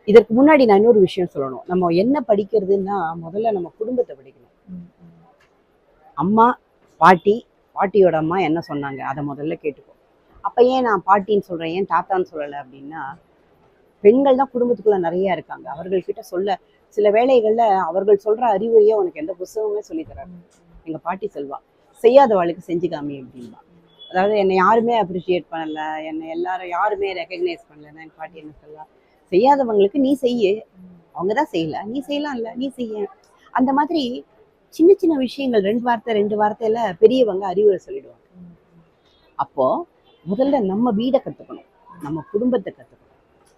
B: இதற்கு முன்னாடி நான் இன்னொரு விஷயம் சொல்லணும். நம்ம என்ன படிக்கிறதுன்னா முதல்ல நம்ம குடும்பத்தை படிக்கணும். அம்மா, பாட்டி, பாட்டியோட அம்மா என்ன சொன்னாங்க அதை முதல்ல கேட்டுக்கோ. அப்ப ஏன் நான் பாட்டின்னு சொல்றேன், ஏன் தாத்தான்னு சொல்லலை அப்படின்னா, பெண்கள் தான் குடும்பத்துக்குள்ள நிறைய இருக்காங்க. அவர்கள்கிட்ட சொல்ல சில வேளைகள்ல அவர்கள் சொல்ற அறிவுரையே உனக்கு எந்த புத்தகமே சொல்லி தராங்க. எங்க பாட்டி சொல்வா, செய்யாத வாழ்க்கை செஞ்சு காமி அப்படின்பா. அதாவது என்னை யாருமே அப்ரிஷியேட் பண்ணல, என்னை எல்லாரும் யாருமே ரெக்கக்னைஸ் பண்ணலன்னா எங்க பாட்டி என்ன சொல்லலாம், செய்யாதவங்களுக்கு நீ செய்ய, அவங்கதான் செய்யல, நீ செய்யலாம் இல்ல, நீ செய்ய. அந்த மாதிரி சின்ன சின்ன விஷயங்கள் ரெண்டு வார்த்தையில பெரியவங்க அறிவுரை சொல்லிடுவாங்க. அப்போ முதல்ல நம்ம வீடை கத்துக்கணும், நம்ம குடும்பத்தை கத்துக்கணும்.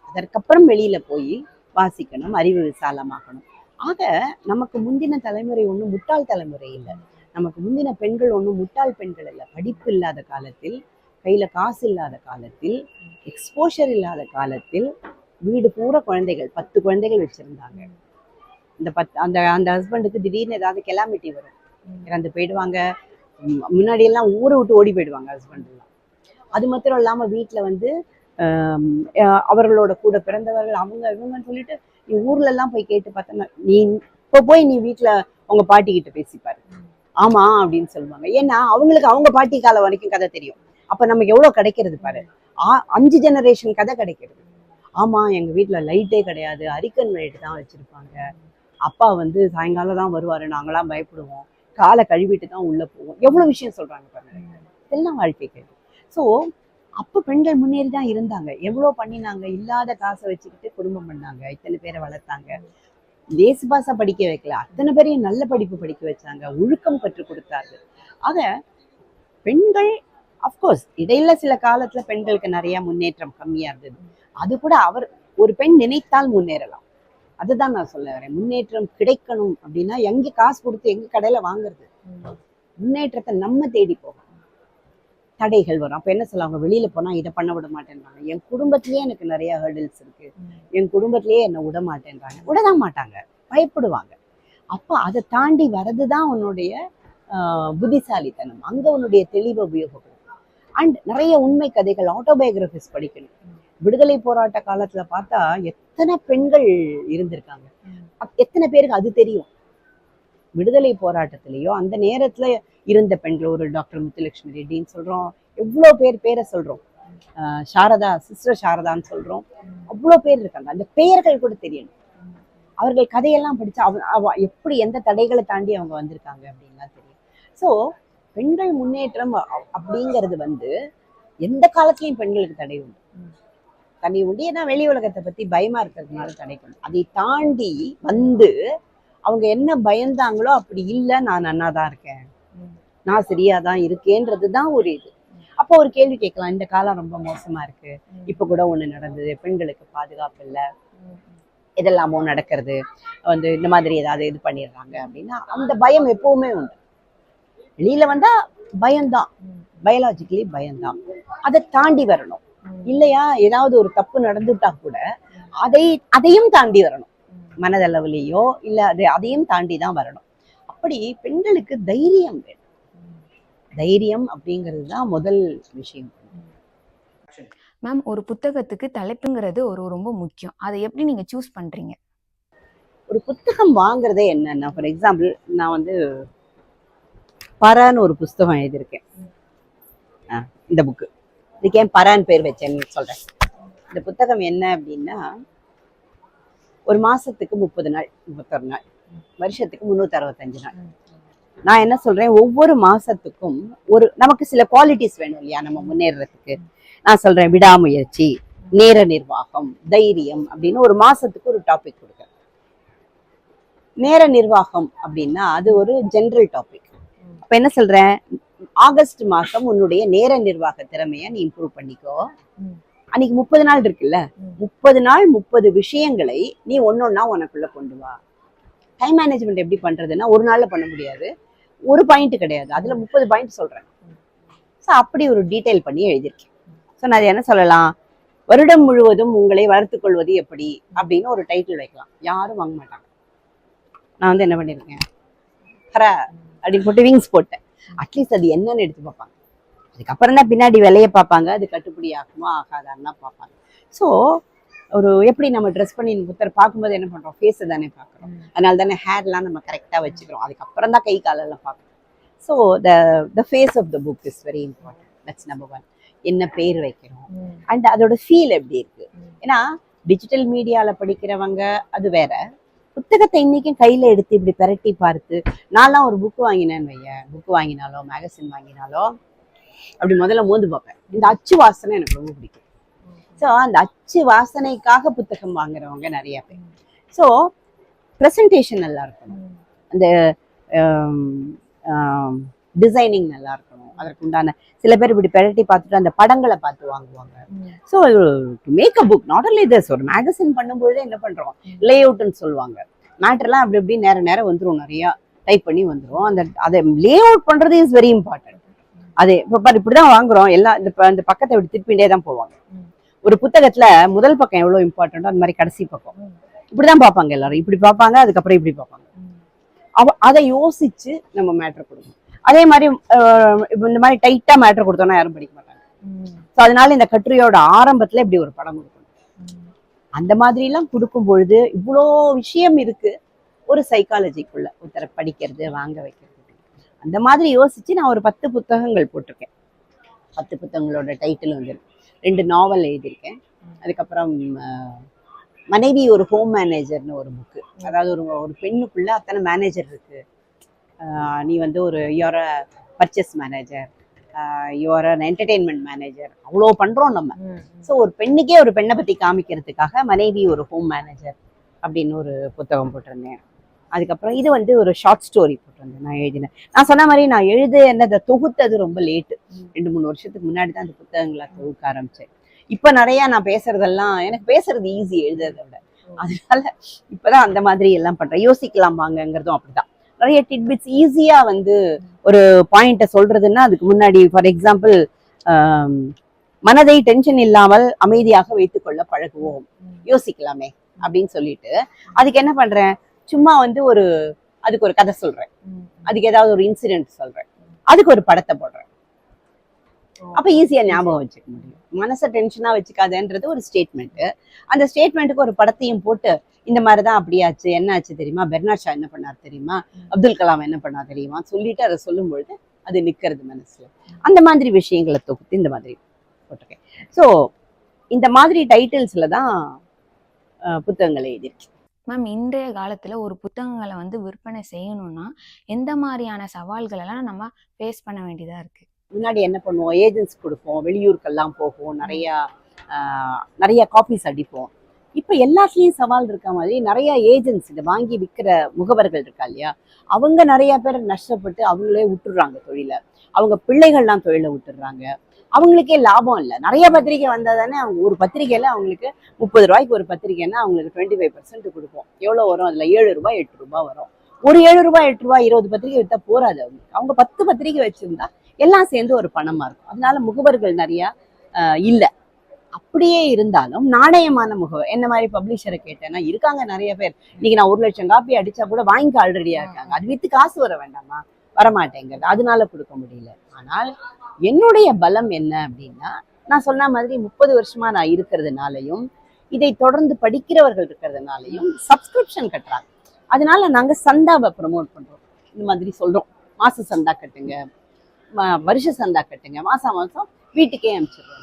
B: அதற்கப்புறம் வெளியில போய் வாசிக்கணும், அறிவு விசாலமாக்கணும். ஆக நமக்கு முந்தின தலைமுறை ஒன்றும் முட்டாள் தலைமுறை இல்லை. நமக்கு முந்தின பெண்கள் ஒன்றும் முட்டாள் பெண்கள் இல்லை. படிப்பு இல்லாத காலத்தில், கையில காசு இல்லாத காலத்தில், எக்ஸ்போஷர் இல்லாத காலத்தில் வீடு பூரா குழந்தைகள், 10 குழந்தைகள் வச்சிருந்தாங்க. இந்த அந்த அந்த ஹஸ்பண்டுக்கு திடீர்னு ஏதாவது கெலாமிட்டி வரும், இறந்து போயிடுவாங்க. முன்னாடி எல்லாம் ஊரை விட்டு ஓடி போயிடுவாங்க ஹஸ்பண்ட் எல்லாம். அது மாத்திரம் இல்லாம வீட்டுல வந்து அவர்களோட கூட பிறந்தவர்கள் அவங்க இவங்கன்னு சொல்லிட்டு நீ ஊர்ல எல்லாம் போய் கேட்டு பார்த்தா, நீ இப்ப போய் நீ வீட்டுல உங்க பாட்டி கிட்ட பேசிப்பாரு, ஆமா அப்படின்னு சொல்லுவாங்க. ஏன்னா அவங்களுக்கு அவங்க பாட்டி காலம் வரைக்கும் கதை தெரியும். அப்ப நமக்கு எவ்வளவு கிடைக்கிறது பாரு, 5 ஜெனரேஷன் கதை கிடைக்கிறது. ஆமா எங்க வீட்டுல லைட்டே கிடையாது, அரிக்கன் லைட் தான் வச்சிருப்பாங்க, அப்பா வந்து சாயங்காலம் தான் வருவாரு, நாங்களாம் பயப்படுவோம், காலை கழுவிட்டு தான் உள்ள போவோம். எவ்வளவு விஷயம் சொல்றாங்க பாருங்க, இதெல்லாம் வாழ்க்கை கேள்வி. ஸோ அப்ப பெண்கள் முன்னேறி தான் இருந்தாங்க. எவ்வளவு பண்ணினாங்க, இல்லாத காசை வச்சுக்கிட்டு குடும்பம் பண்ணாங்க, இத்தனை பேரை வளர்த்தாங்க, தேச பாசா படிக்க வைக்கல, அத்தனை பேரையும் நல்ல படிப்பு படிக்க வச்சாங்க, ஒழுக்கம் கற்றுக் கொடுத்தார்கள். ஆக பெண்கள் அப்கோர்ஸ் இடையில சில காலத்துல பெண்களுக்கு நிறைய முன்னேற்றம் கம்மியா இருந்தது. அது கூட ஒரு பெண் நினைத்தால் முன்னேறலாம். அதுதான் நான் சொல்ல வரேன். முன்னேற்றம் கிடைக்கணும் அப்படின்னா எங்க காசு கொடுத்து எங்க கடையில வாங்குறது? முன்னேற்றத்தை நம்ம தேடி போகணும். தடைகள் வரும். அப்ப என்ன சொல்லுவாங்க, வெளியில போனா இதை பண்ண விட மாட்டேன்றாங்க, என் குடும்பத்திலேயே எனக்கு நிறைய ஹர்டில்ஸ் இருக்கு, என் குடும்பத்திலேயே என்னை விட மாட்டேன்றாங்க. விடதான் மாட்டாங்க, பயப்படுவாங்க. அப்ப அதை தாண்டி வர்றதுதான் உன்னுடைய புத்திசாலித்தனம். அங்க உன்னுடைய தெளிவை உபயோகப்படும். அண்ட் நிறைய உண்மை கதைகள், ஆட்டோபயோகிராபிஸ் படிக்கணும். விடுதலை போராட்ட காலத்துல பார்த்தா எத்தனை பெண்கள் இருந்திருக்காங்க, எத்தனை பேருக்கு அது தெரியும்? விடுதலை போராட்டத்திலேயோ அந்த நேரத்துல இருந்த பெண்கள், ஒரு டாக்டர் முத்துலட்சுமி ரெட்டின்னு சொல்றோம், எவ்வளவு பேரை சொல்றோம், சாரதா, சிஸ்டர் சாரதான்னு சொல்றோம், அவ்வளோ பேர் இருக்காங்க. அந்த பெயர்கள் கூட தெரியணும். அவர்கள் கதையெல்லாம் படிச்சா எப்படி எந்த தடைகளை தாண்டி அவங்க வந்திருக்காங்க அப்படின்லாம் தெரியும். ஸோ பெண்கள் முன்னேற்றம் அப்படிங்கிறது வந்து எந்த காலத்திலையும் பெண்களுக்கு தடை உண்டு. ஏன்னா வெளி உலகத்தை பத்தி பயமா இருக்கிறதுனால தடைக்கணும். அதை தாண்டி வந்து அவங்க என்ன பயந்தாங்களோ அப்படி இல்லை, நான் நன்னாதான் இருக்கேன், நான் சரியாதான் இருக்கேன்றதுதான் ஒரு இது. அப்போ ஒரு கேள்வி கேட்கலாம், இந்த காலம் ரொம்ப மோசமா இருக்கு, இப்ப கூட ஒண்ணு நடந்தது, பெண்களுக்கு பாதுகாப்பு இல்லை, இதெல்லாமோ நடக்கிறது வந்து இந்த மாதிரி ஏதாவது இது பண்ணிடுறாங்க அப்படின்னா அந்த பயம் எப்பவுமே உண்டு. வெளியில வந்தா பயம்தான், பயாலஜிக்கலி பயம்தான். அதை தாண்டி வரணும் இல்லையா? ஏதாவது ஒரு தப்பு நடந்துட்டா கூட அதையும் தாண்டி வரணும், மனதளவுலையோ இல்ல அதையும் தாண்டி தான் வரணும். அப்படி பெண்களுக்கு தைரியம் வேணும். தைரியம் அப்படிங்கிறது தான் முதல் விஷயம்.
A: மேம், ஒரு புத்தகத்துக்கு தலைப்புங்கிறது ரொம்ப முக்கியம். அதை எப்படி நீங்க சூஸ் பண்றீங்க?
B: ஒரு புத்தகம் வாங்குறதே என்னன்னா, ஃபார் எக்ஸாம்பிள் நான் வந்து பரான்னு ஒரு புஸ்தகம் எழுதியிருக்கேன். இந்த புக்கு, இதுக்கு ஏன் பரான் பேர் வச்சேன்னு சொல்றேன். இந்த புத்தகம் என்ன அப்படின்னா, ஒரு மாசத்துக்கு 30 நாள் 31 நாள், வருஷத்துக்கு 365 நாள். நான் என்ன சொல்றேன், ஒவ்வொரு மாசத்துக்கும் ஒரு நமக்கு சில குவாலிட்டிஸ் வேணும் இல்லையா நம்ம முன்னேறதுக்கு. நான் சொல்றேன் விடாமுயற்சி, நேர நிர்வாகம், தைரியம் அப்படின்னு ஒரு மாசத்துக்கு ஒரு டாபிக் கொடுக்குறேன். நேர நிர்வாகம் அப்படின்னா அது ஒரு ஜெனரல் டாபிக். அப்ப என்ன சொல்றேன், ஆகஸ்ட் மாசம் உன்னுடைய நேர நிர்வாக திறமைய நீ இம்ப்ரூவ் பண்ணிக்கோ. அன்னைக்கு 30 நாள் இருக்குல்ல, 30 நாள் 30 விஷயங்களை நீ ஒன்னொன்னா உனக்குள்ள கொண்டு வா. டைம் மேனேஜ்மெண்ட் எப்படி பண்றதுன்னா ஒரு நாள்ல பண்ண முடியாது, ஒரு பாயிண்ட் கிடையாது, அதுல 30 பாயிண்ட் சொல்றேன். ஸோ அப்படி ஒரு டீடைல் பண்ணி எழுதியிருக்கேன். ஸோ நான் என்ன சொல்லலாம், வருடம் முழுவதும் உங்களை வளர்த்துக் கொள்வது எப்படி அப்படின்னு ஒரு டைட்டில் வைக்கலாம். யாரும் வாங்க மாட்டாங்க. நான் வந்து என்ன பண்ணிருக்கேன், அப்படின்னு போட்டு விங்ஸ் போட்டேன். அட்லீஸ்ட் அது என்னன்னு எடுத்து பார்ப்பாங்க. அதுக்கப்புறம் தான் பின்னாடி விலையை பார்ப்பாங்க, அது கட்டுப்படி ஆகுமா ஆகாதான்னா பார்ப்பாங்க. ஸோ ஒரு எப்படி நம்ம ட்ரெஸ் பண்ணி புத்தர் பார்க்கும்போது என்ன பண்றோம், ஃபேஸை தானே பார்க்குறோம். அதனால தானே ஹேர்லாம் நம்ம கரெக்டாக வச்சுக்கிறோம். அதுக்கப்புறம் தான் கை காலெல்லாம் பார்க்குறோம். So the face of the book is very important. That's number 1. என்ன பேர் வைக்கிறோம் அண்ட் அதோட ஃபீல் எப்படி இருக்கு. ஏன்னா டிஜிட்டல் மீடியால படிக்கிறவங்க அது வேற, புத்தகத்தை இன்னைக்கும் கையில எடுத்து இப்படி பெரட்டி பார்த்து, நான்லாம் ஒரு புக் வாங்கினேன்னு வைய, புக் வாங்கினாலோ மேகசின் வாங்கினாலோ அப்படி முதல்ல மோந்து பார்ப்பேன். இந்த அச்சு வாசனை எனக்கு ரொம்ப பிடிக்கும். ஸோ அந்த அச்சு வாசனைக்காக புத்தகம் வாங்குறவங்க நிறைய பேர். ஸோ ப்ரெசன்டேஷன் நல்லா இருக்கணும், அந்த டிசைனிங் நல்லா இருக்கணும், அதற்கு உண்டான சில பேர் இப்படி பெரட்டி பார்த்துட்டு அந்த படங்களை பார்த்து வாங்குவாங்க. So make a book not only this. ஒரு மேகசின் பண்ணும்பொழுது என்ன பண்றோம், லே அவுட்னு சொல்லுவாங்க. மேட்டர்லாம் அப்படி இப்படி நேரம் வந்துடும், நிறைய டைப் பண்ணி வந்துடும். அதை லே அவுட் பண்றது இஸ் வெரி இம்பார்ட்டன்ட். அது இப்போ இப்படிதான் வாங்குறோம் எல்லாம், இந்த பக்கத்தை இப்படி திருப்பிண்டே தான் போவாங்க. ஒரு புத்தகத்துல முதல் பக்கம் எவ்வளவு இம்பார்ட்டன்டோ அது மாதிரி கடைசி பக்கம் இப்படிதான் பார்ப்பாங்க எல்லாரும். இப்படி பார்ப்பாங்க, அதுக்கப்புறம் இப்படி பார்ப்பாங்க. அதை யோசிச்சு நம்ம மேட்டர் கொடுக்கணும். அதே மாதிரி இந்த மாதிரி டைட்டா மேட்டர் கொடுத்தோம்னா யாரும் படிக்க மாட்டாங்க. ஸோ அதனால இந்த கட்டுரையோட ஆரம்பத்துல இப்படி ஒரு படம் கொடுக்கணும். அந்த மாதிரி எல்லாம் கொடுக்கும் பொழுது இவ்வளோ விஷயம் இருக்கு ஒரு சைக்காலஜிக்குள்ள ஒருத்தரை படிக்கிறது வாங்க வைக்கிறது. அந்த மாதிரி யோசிச்சு நான் ஒரு 10 புத்தகங்கள் போட்டிருக்கேன். 10 புத்தகங்களோட டைட்டில் வந்து 2 நாவல் எழுதியிருக்கேன். அதுக்கப்புறம் மனைவி ஒரு ஹோம் மேனேஜர்னு ஒரு புக்கு. அதாவது ஒரு பெண்ணுக்குள்ள அத்தனை மேனேஜர் இருக்கு. நீ வந்து ஒரு you're purchase manager, you're entertainment manager, அவ்வளோ பண்றோம் நம்ம. ஸோ ஒரு பெண்ணுக்கே ஒரு பெண்ணை பத்தி காமிக்கிறதுக்காக மனைவி ஒரு ஹோம் மேனேஜர் அப்படின்னு ஒரு புத்தகம் போட்டிருந்தேன். அதுக்கப்புறம் இது வந்து ஒரு ஷார்ட் ஸ்டோரி போட்டிருந்தேன் நான் எழுதினேன். நான் சொன்ன மாதிரி நான் என்னதை தொகுத்தது ரொம்ப லேட்டு. 2-3 வருஷத்துக்கு முன்னாடி தான் அந்த புத்தகங்களை தொகுக்க ஆரம்பிச்சேன். இப்ப நிறைய நான் பேசுறதெல்லாம், எனக்கு பேசுறது ஈஸி எழுதுறதை விட. அதனால இப்பதான் அந்த மாதிரி எல்லாம் பண்றேன். யோசிக்கலாம் வாங்கங்கிறதும் அப்படிதான். நிறைய டிட்பிட்ஸ் ஈஸியா வந்து ஒரு பாயிண்ட சொல்றதுன்னா அதுக்கு முன்னாடி ஃபார் எக்ஸாம்பிள் மனதை டென்ஷன் இல்லாமல் அமைதியாக வைத்துக் கொள்ள பழகுவோம், யோசிக்கலாமே அப்படின்னு சொல்லிட்டு அதுக்கு என்ன பண்றேன், சும்மா வந்து அதுக்கு ஒரு கதை சொல்றேன், அதுக்கு ஏதாவது ஒரு இன்சிடென்ட் சொல்றேன், அதுக்கு ஒரு படத்தை போடுறேன். அப்ப ஈஸியா ஞாபகம் வச்சுக்க முடியும். மனசை டென்ஷனா வச்சுக்காதன்றது ஒரு ஸ்டேட்மெண்ட். அந்த ஸ்டேட்மெண்ட்டுக்கு ஒரு படத்தையும் போட்டு இந்த மாதிரிதான் அப்படியாச்சு, என்ன ஆச்சு தெரியுமா, பெர்னாட் ஷா என்ன பண்ணார் தெரியுமா, அப்துல் கலாம் என்ன பண்ணா தெரியுமா சொல்லிட்டு அதை சொல்லும் பொழுது அது நிக்கிறது மனசுல. அந்த மாதிரி விஷயங்களை தொகுத்து இந்த மாதிரி போட்டிருக்கேன். ஸோ இந்த மாதிரி டைட்டில்ஸ்ல தான் புத்தகங்களை எழுதியிருக்கேன்.
A: மேம், இன்றைய காலத்துல ஒரு புத்தகங்களை வந்து விற்பனை செய்யணும்னா எந்த மாதிரியான சவால்கள் எல்லாம் நம்ம ஃபேஸ் பண்ண வேண்டியதா இருக்கு?
B: முன்னாடி என்ன பண்ணுவோம், ஏஜென்ட்ஸ் கொடுப்போம், வெளியூருக்கெல்லாம் போவோம், நிறைய காப்பீஸ் அடிப்போம். இப்போ எல்லாத்துலேயும் சவால் இருக்க மாதிரி நிறைய ஏஜென்ட்ஸ் இதை வாங்கி விற்கிற முகவர்கள் இருக்கா இல்லையா, அவங்க நிறைய பேர் நஷ்டப்பட்டு அவங்களே விட்டுடுறாங்க தொழிலை. அவங்க பிள்ளைகள்லாம் தொழிலை விட்டுடுறாங்க. அவங்களுக்கே லாபம் இல்லை. நிறைய பத்திரிக்கை வந்தால் தானே அவங்க ஒரு பத்திரிக்கையில் அவங்களுக்கு 30 ரூபாய்க்கு ஒரு பத்திரிக்கைன்னா அவங்களுக்கு 25% கொடுப்போம். எவ்வளோ வரும், அதில் 7 ரூபாய் 8 ரூபாய் வரும். ஒரு 7 ரூபாய் 8 ரூபாய் 20 பத்திரிக்கை விற்றா போராது அவங்களுக்கு. அவங்க 10 பத்திரிக்கை வச்சிருந்தா எல்லாம் சேர்ந்து ஒரு பணமா இருக்கும். அதனால முகவர்கள் நிறைய இல்லை. அப்படியே இருந்தாலும் நாணயமான முகவர் என்ன மாதிரி பப்ளிஷரை கேட்டேன்னா இருக்காங்க நிறைய பேர். இன்னைக்கு நான் 1 லட்சம் காப்பி அடிச்சா கூட வாங்கிக்க ஆல்ரெடியா இருக்காங்க. அது வித்து காசு வர வேண்டாமா, வரமாட்டேங்கிறது, அதனால கொடுக்க முடியல. ஆனால் என்னுடைய பலம் என்ன அப்படின்னா, நான் சொன்ன மாதிரி 30 வருஷமா நான் இருக்கிறதுனாலையும் இதை தொடர்ந்து படிக்கிறவர்கள் இருக்கிறதுனாலையும் சப்ஸ்கிரிப்ஷன் கட்டுறாங்க. அதனால நாங்க சந்தாவை ப்ரமோட் பண்றோம். இந்த மாதிரி சொல்றோம், மாச சந்தா கட்டுங்க, வருஷ சந்தா கட்டுங்க, மாசம் மாசம் வீட்டுக்கே அனுப்பிச்சிடுறோம்.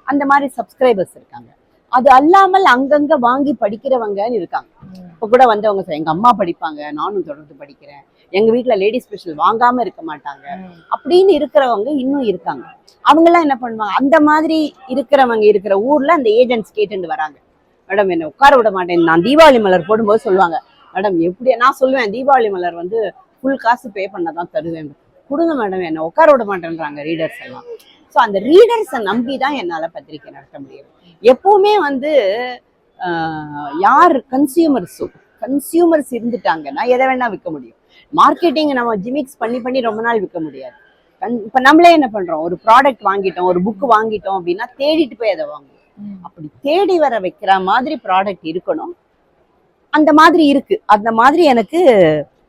B: அந்த மாதிரி சப்ஸ்கிரைபர்ஸ் இருக்காங்க. அது அல்லாமல் அங்கங்க வாங்கி படிக்கிறவங்கன்னு இருக்காங்க. இப்போ கூட வந்து அவங்க எங்க அம்மா படிப்பாங்க, நானும் தொடர்ந்து படிக்கிறேன், எங்க வீட்டுல லேடி ஸ்பெஷல் வாங்காம இருக்க மாட்டாங்க அப்படின்னு இருக்கிறவங்க இன்னும் இருக்காங்க. அவங்க எல்லாம் என்ன பண்ணுவாங்க, அந்த மாதிரி இருக்கிறவங்க இருக்கிற ஊர்ல அந்த ஏஜென்ட்ஸ் கேட்டுட்டு வராங்க, மேடம் என்ன உட்கார விட மாட்டேன். நான் தீபாவளி மலர் போடும்போது சொல்லுவாங்க, மேடம் எப்படி, நான் சொல்லுவேன் தீபாவளி மலர் வந்து ஃபுல் காசு பே பண்ணதான் தருவேன், கொடுங்க மேடம், என்ன உட்கார விட மாட்டேன்றாங்க ரீடர்ஸ் எல்லாம். ஸோ அந்த ரீடர்ஸை நம்பி தான் என்னால பத்திரிக்கை நடத்த முடியும். எப்பவுமே வந்து யார் கன்சியூமர்ஸ் இருந்துட்டாங்கன்னா எதை வேணா விற்க முடியும். மார்க்கெட்டிங் நம்ம ஜிமிக்ஸ் பண்ணி பண்ணி ரொம்ப நாள் விற்க முடியாது. இப்ப நம்மளே என்ன பண்றோம், ஒரு ப்ராடக்ட் வாங்கிட்டோம், ஒரு புக் வாங்கிட்டோம் அப்படின்னா தேடிட்டு போய் அதை வாங்குவோம். அப்படி தேடி வர வைக்கிற மாதிரி ப்ராடக்ட் இருக்கணும். அந்த மாதிரி இருக்கு. அந்த மாதிரி எனக்கு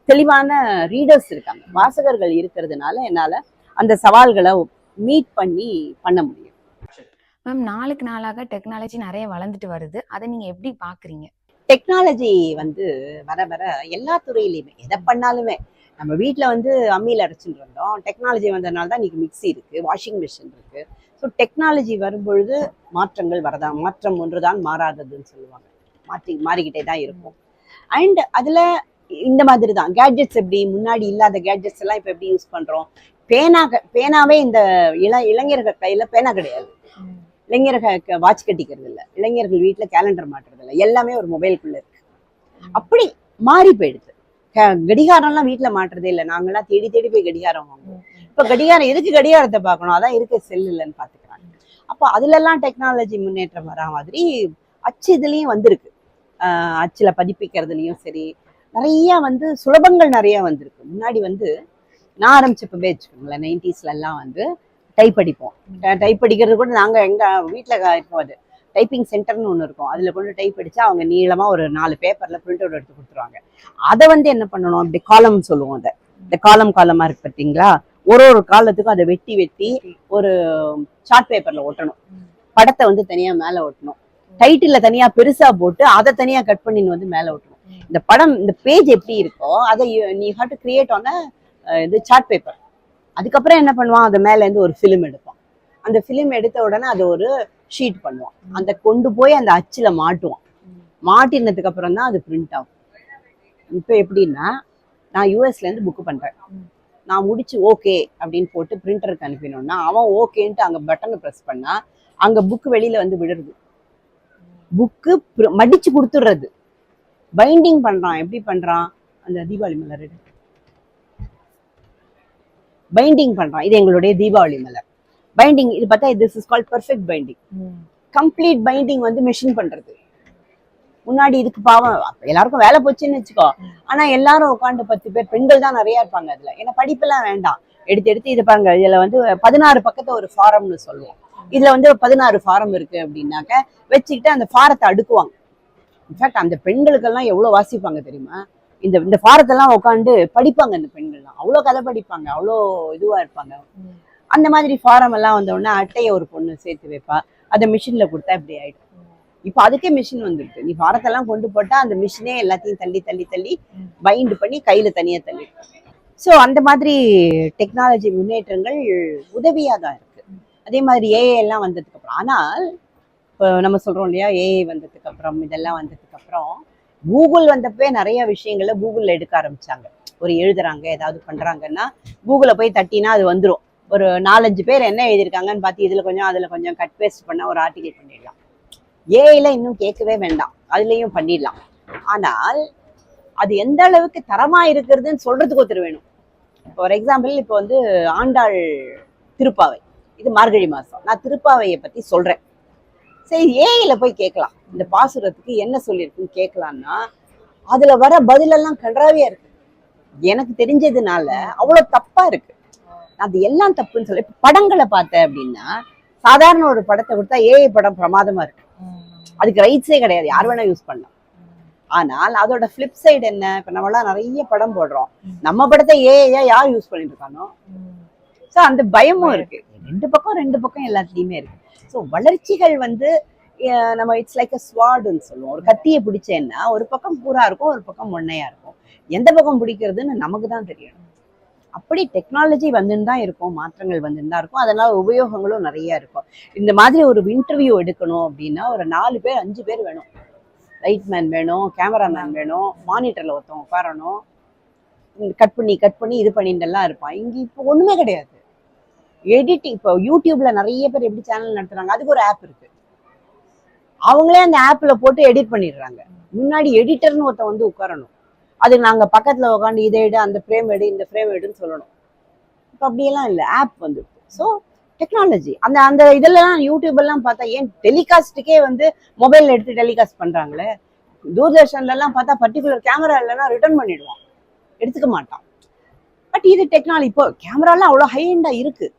B: தெளிவான ரீடர்ஸ் இருக்காங்க, வாசகர்கள் இருக்கிறதுனால என்னால அந்த சவால்களை மீட் பண்ண முடியும்.
A: மேம், நாளுக்கு நாளாக டெக்னாலஜி நிறைய வளர்ந்துட்டு வருது, அதை நீங்க எப்படி பாக்குறீங்க?
B: டெக்னாலஜி வந்து வர வர எல்லா துறையிலையுமே எதை பண்ணாலுமே, நம்ம வீட்டில் வந்து அம்மியில் அரைச்சிட்டு இருந்தோம், டெக்னாலஜி வந்ததுனால தான் இன்னைக்கு மிக்சி இருக்கு, வாஷிங் மிஷின் இருக்கு. ஸோ டெக்னாலஜி வரும்பொழுது மாற்றங்கள் வரதான், மாற்றம் ஒன்றுதான் மாறாததுன்னு சொல்லுவாங்க, மாறிக்கிட்டே தான் இருக்கும். அண்ட் அதுல இந்த மாதிரி தான் கேட்ஜெட்ஸ், எப்படி முன்னாடி இல்லாத கேட்ஜெட்ஸ் எல்லாம் இப்போ எப்படி யூஸ் பண்றோம். பேனாவே இந்த இளைஞர்கள் கையில பேனா கிடையாது, இளைஞர்கள் வாட்ச் கட்டிக்கிறது இல்லை, இளைஞர்கள் வீட்டுல கேலண்டர் மாட்டுறது இல்லை, எல்லாமே ஒரு மொபைலுக்குள்ள இருக்கு. அப்படி மாறி போயிடுது. கடிகாரம்லாம் வீட்டுல மாட்டுறதே இல்லை, நாங்கெல்லாம் தேடி தேடி போய் கடிகாரம் வாங்குவோம். இப்ப கடிகாரம் எதுக்கு கடிகாரத்தை பார்க்கணும், அதான் இருக்க செல் இல்லைன்னு பாத்துக்கிறாங்க. அப்போ அதுல எல்லாம் டெக்னாலஜி முன்னேற்றம் வரா மாதிரி அச்சு இதுலயும் வந்திருக்கு. அச்சுல பதிப்பிக்கிறதுலயும் சரி, நிறைய வந்து சுலபங்கள் நிறைய வந்திருக்கு. முன்னாடி வந்து நான் ஆரம்பிச்சப்பவே வச்சுக்கோங்களேன், 90s எல்லாம் வந்து டைப் அடிப்போம். டைப் அடிக்கிறது கூட நாங்க எங்க வீட்டுல இருக்கும், அது டைப்பிங் சென்டர்னு ஒன்று இருக்கும், அதுல கொண்டு டைப் அடிச்சா அவங்க நீளமா ஒரு 4 பேப்பர்ல பிரிண்ட் அவுட் எடுத்து கொடுத்துருவாங்க. அதை வந்து என்ன பண்ணணும், அப்படி காலம் சொல்லுவோம், அதை இந்த காலமா இருக்கு பார்த்தீங்களா, ஒரு காலத்துக்கும் அதை வெட்டி வெட்டி ஒரு சார்ட் பேப்பர்ல ஒட்டணும், படத்தை வந்து தனியா மேல ஒட்டணும், டைட்டில்ல தனியா பெருசா போட்டு அதை தனியா கட் பண்ணி வந்து மேல ஒட்டணும். இந்த படம், இந்த பேஜ் எப்படி இருக்கோ அதை நீ ஹேவ் டு கிரியேட் ஆன் இது சார்ட் பேப்பர். அதுக்கப்புறம் என்ன பண்ணுவான், அது மேல இருந்து ஒரு ஃபிலிம் எடுப்பான், அந்த ஃபிலிம் எடுத்த உடனே அதை ஒரு ஷீட் பண்ணுவான், அந்த கொண்டு போய் அந்த அச்சுல மாட்டுவான், மாட்டினதுக்கு அப்புறம் தான் அது பிரிண்ட் ஆகும். இப்போ எப்படின்னா, நான் யூஎஸ்ல இருந்து புக் பண்றேன், நான் முடிச்சு ஓகே அப்படின்னு போட்டு பிரிண்டருக்கு அனுப்பினோம்னா அவன் ஓகேன்ட்டு அங்க பட்டனை ப்ரெஸ் பண்ணா அங்க புக்கு வெளியில வந்து விடுறது, புக்கு மடிச்சு கொடுத்துடுறது, பைண்டிங் பண்றான். எப்படி பண்றான், அந்த தீபாவளி மலர் பைண்டிங் பண்றான். இது எங்களுடைய தீபாவளி மலர் பைண்டிங். இது பார்த்தா this is called perfect binding. Complete binding வந்து மெஷின் பண்றது. முன்னாடி இதுக்கு பாவம் எல்லாருக்கும் வேலை போச்சுன்னு வச்சுக்கோ, ஆனா எல்லாரும் உட்காந்து 10 பேர் பெண்கள் தான் நிறைய இருப்பாங்க அதுல, ஏன்னா படிப்பெல்லாம் வேண்டாம், எடுத்து இது பாருங்க, இதுல வந்து 16 பக்கத்தை ஒரு ஃபாரம்னு சொல்லுவோம், இதுல வந்து 16 ஃபாரம் இருக்கு அப்படின்னாக்க வச்சுக்கிட்டு அந்த ஃபாரத்தை அடுக்குவாங்க. இன்ஃபேக்ட் அந்த பெண்களுக்கெல்லாம் எவ்வளவு வாசிப்பாங்க தெரியுமா, இந்த ஃபாரத்தெல்லாம் உட்காந்து படிப்பாங்க. அந்த பெண்கள்லாம் அவ்வளோ கதை படிப்பாங்க, அவ்வளோ இதுவா இருப்பாங்க. அந்த மாதிரி ஃபாரம் எல்லாம் வந்த உடனே அட்டையை ஒரு பொண்ணு சேர்த்து வைப்பா, அதை மிஷின்ல கொடுத்தா இப்படி ஆயிடும். இப்போ அதுக்கே மிஷின் வந்துருக்கு, நீ ஃபாரத்தெல்லாம் கொண்டு போட்டா அந்த மிஷினே எல்லாத்தையும் தள்ளி தள்ளி தள்ளி பைண்ட் பண்ணி கையில தனியா தள்ளி. ஸோ அந்த மாதிரி டெக்னாலஜி முன்னேற்றங்கள் உதவியா தான் இருக்கு. அதே மாதிரி ஏஐ எல்லாம் வந்ததுக்கு அப்புறம், ஆனால் இப்போ நம்ம சொல்றோம் இல்லையா, ஏஐ வந்ததுக்கு அப்புறம், இதெல்லாம் வந்ததுக்கு அப்புறம் கூகுள் வந்தப்பவே நிறைய விஷயங்களை கூகுள்ல எடுக்க ஆரம்பிச்சாங்க. ஒரு எழுதுறாங்க, ஏதாவது பண்றாங்கன்னா கூகுளை போய் தட்டினா அது வந்துடும். ஒரு 4-5 பேர் என்ன எழுதியிருக்காங்கன்னு பார்த்து இதுல கொஞ்சம் அதுல கொஞ்சம் கட் பேஸ்ட் பண்ண ஒரு ஆர்டிகல் பண்ணிடலாம். ஏஐல இன்னும் கேட்கவே வேண்டாம், அதுலயும் பண்ணிடலாம். ஆனால் அது எந்த அளவுக்கு தரமா இருக்கிறதுன்னு சொல்றதுக்கு ஒருத்தர் வேணும். ஃபார் எக்ஸாம்பிள், இப்போ வந்து ஆண்டாள் திருப்பாவை, இது மார்கழி மாசம், நான் திருப்பாவையை பத்தி சொல்றேன், சரி ஏஐல போய் கேட்கலாம், இந்த பாசுரத்துக்கு என்ன சொல்லியிருக்குன்னு கேட்கலாம்னா அதுல வர பதிலெல்லாம் கன்றாவியா இருக்கு. எனக்கு தெரிஞ்சதுனால அவ்வளவு தப்பா இருக்கு. அது எல்லாம் தப்புன்னு சொல்ல. இப்ப படங்களை பார்த்தேன் அப்படின்னா, சாதாரண ஒரு படத்தை கொடுத்தா ஏஐ படம் பிரமாதமா இருக்கு, அதுக்கு ரைட்ஸே கிடையாது, யார் வேணா யூஸ் பண்ணலாம். ஆனால் அதோட பிளிப் சைடு என்ன, இப்ப நம்மளாம் நிறைய படம் போடுறோம், நம்ம படத்தை ஏஐயா யார் யூஸ் பண்ணிட்டு இருக்கானோ, ஸோ அந்த பயமும் இருக்கு. ரெண்டு பக்கம் எல்லாத்துலயுமே இருக்கு. ஸோ வளர்ச்சிகள் வந்து நம்ம இட்ஸ் லைக் அ ஸ்வார்டுன்னு சொல்லுவோம். ஒரு கத்தியை பிடிச்சேன்னா ஒரு பக்கம் பூரா இருக்கும், ஒரு பக்கம் மொன்னையா இருக்கும், எந்த பக்கம் பிடிக்கிறதுன்னு நமக்கு தான் தெரியணும். அப்படி டெக்னாலஜி வந்துன்னு தான் இருக்கும், மாற்றங்கள் வந்துன்னு தான் இருக்கும், அதனால உபயோகங்களும் நிறைய இருக்கும். இந்த மாதிரி ஒரு இன்டர்வியூ எடுக்கணும் அப்படின்னா ஒரு 4 பேர் 5 பேர் வேணும். லைட் மேன் வேணும், கேமராமேன் வேணும், மானிட்டர்ல ஒருத்தன் உட்காரணும், கட் பண்ணி இது பண்ணிட்டு எல்லாம் இருப்பான். இங்க இப்போ ஒண்ணுமே கிடையாது. எடிட்டிங் இப்போ யூடியூப்ல நிறைய பேர் எப்படி சேனல் நடத்துறாங்க, அதுக்கு ஒரு ஆப் இருக்கு. அவங்களே அந்த ஆப்ல போட்டு எடிட் பண்ணிடுறாங்க. முன்னாடி எடிட்டர்னு ஒருத்தன் வந்து உட்காரணும், அதுக்கு நாங்க பக்கத்துல உட்காந்து இதை எடு, அந்த ஃப்ரேம் எடு, இந்த ஃப்ரேம் எடுன்னு சொல்லணும். இப்போ அப்படியெல்லாம் இல்லை, ஆப் வந்து. ஸோ டெக்னாலஜி அந்த அந்த இதெல்லாம் யூடியூப் எல்லாம் பார்த்தா, ஏன் டெலிகாஸ்ட்டுக்கே வந்து மொபைல் எடுத்து டெலிகாஸ்ட் பண்றாங்களே. தூர்தர்ஷன்ல எல்லாம் பார்த்தா பர்டிகுலர் கேமரா இல்லைன்னா ரிட்டர்ன் பண்ணிடுவான், எடுத்துக்க மாட்டான். பட் இது டெக்னாலஜி. இப்போ கேமராலாம் அவ்வளோ ஹை எண்டா இருக்கு,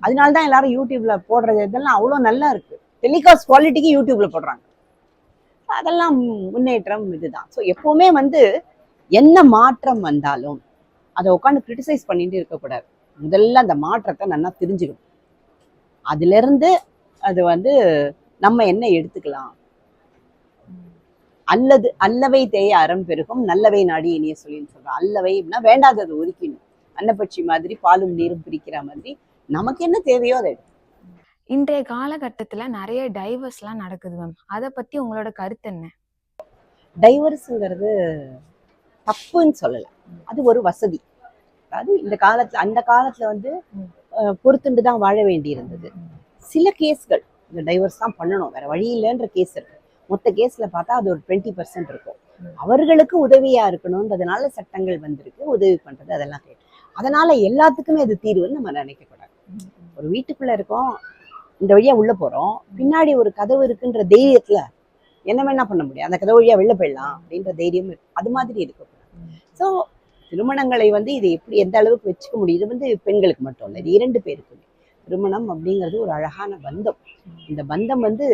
B: அதனால தான் எல்லாரும் யூடியூப்ல போடுறது இதெல்லாம் அவ்வளோ நல்லா இருக்கு. டெலிகாஸ்ட் குவாலிட்டிக்கு யூடியூப்ல போடுறாங்க. அதெல்லாம் முன்னேற்றம் இதுதான். ஸோ எப்பவுமே வந்து என்ன மாற்றம் வந்தாலும் அதை உட்காந்து கிரிட்டிசைஸ் பண்ணிட்டு இருக்கக்கூடாது. முதல்ல அந்த மாற்றத்தை நல்லா தெரிஞ்சுக்கணும். அதுல இருந்து அது வந்து நம்ம என்ன எடுத்துக்கலாம். அல்லது அல்லவை தேய அறம் பெருகும், நல்லவை நாடி இனிய சொல்லின்னு சொல்றோம். அல்லவை அப்படின்னா வேண்டாதது ஒதுக்கிணும். அன்னப்பட்சி மாதிரி பாலும் நீரும் பிரிக்கிற மாதிரி நமக்கு என்ன தேவையோ அதை.
A: இன்றைய காலகட்டத்துல நிறைய டைவர்ஸ்லாம் நடக்குது மேம், அதை பத்தி உங்களோட கருத்து என்ன?
B: டைவர்ஸுங்கிறது தப்புன்னு சொல்லலை, அது ஒரு வசதி. அதாவது இந்த காலத்துல, அந்த காலத்துல வந்து பொறுத்துண்டு தான் வாழ வேண்டி இருந்தது. சில கேஸ்கள் இந்த டைவர்ஸ் தான் பண்ணணும், வேற வழி இல்லைன்ற கேஸ் இருக்கு. மொத்த கேஸ்ல பார்த்தா அது ஒரு 20% இருக்கும். அவர்களுக்கு உதவியா இருக்கணும்ன்றதுனால சட்டங்கள் வந்திருக்கு, உதவி பண்றது அதெல்லாம் கேட்டு. அதனால எல்லாத்துக்குமே அது தீர்வுன்னு நம்ம நினைக்க கூடாது. ஒரு வீட்டுக்குள்ள இருக்கோம், இந்த வழியா உள்ள போறோம், பின்னாடி ஒரு கதவு இருக்குன்ற தைரியத்துல என்ன வேணா பண்ண முடியும், அந்த கதவு வழியா வெளில போயிடலாம் அப்படின்ற தைரியம் இருக்கு. அது மாதிரி இருக்கக்கூடாது. ஸோ திருமணங்களை வந்து இது எப்படி எந்த அளவுக்கு வச்சுக்க முடியும், இது வந்து பெண்களுக்கு மட்டும் இல்லை, இது 2 பேருக்குமே. திருமணம் அப்படிங்கிறது ஒரு அழகான பந்தம். இந்த பந்தம் வந்து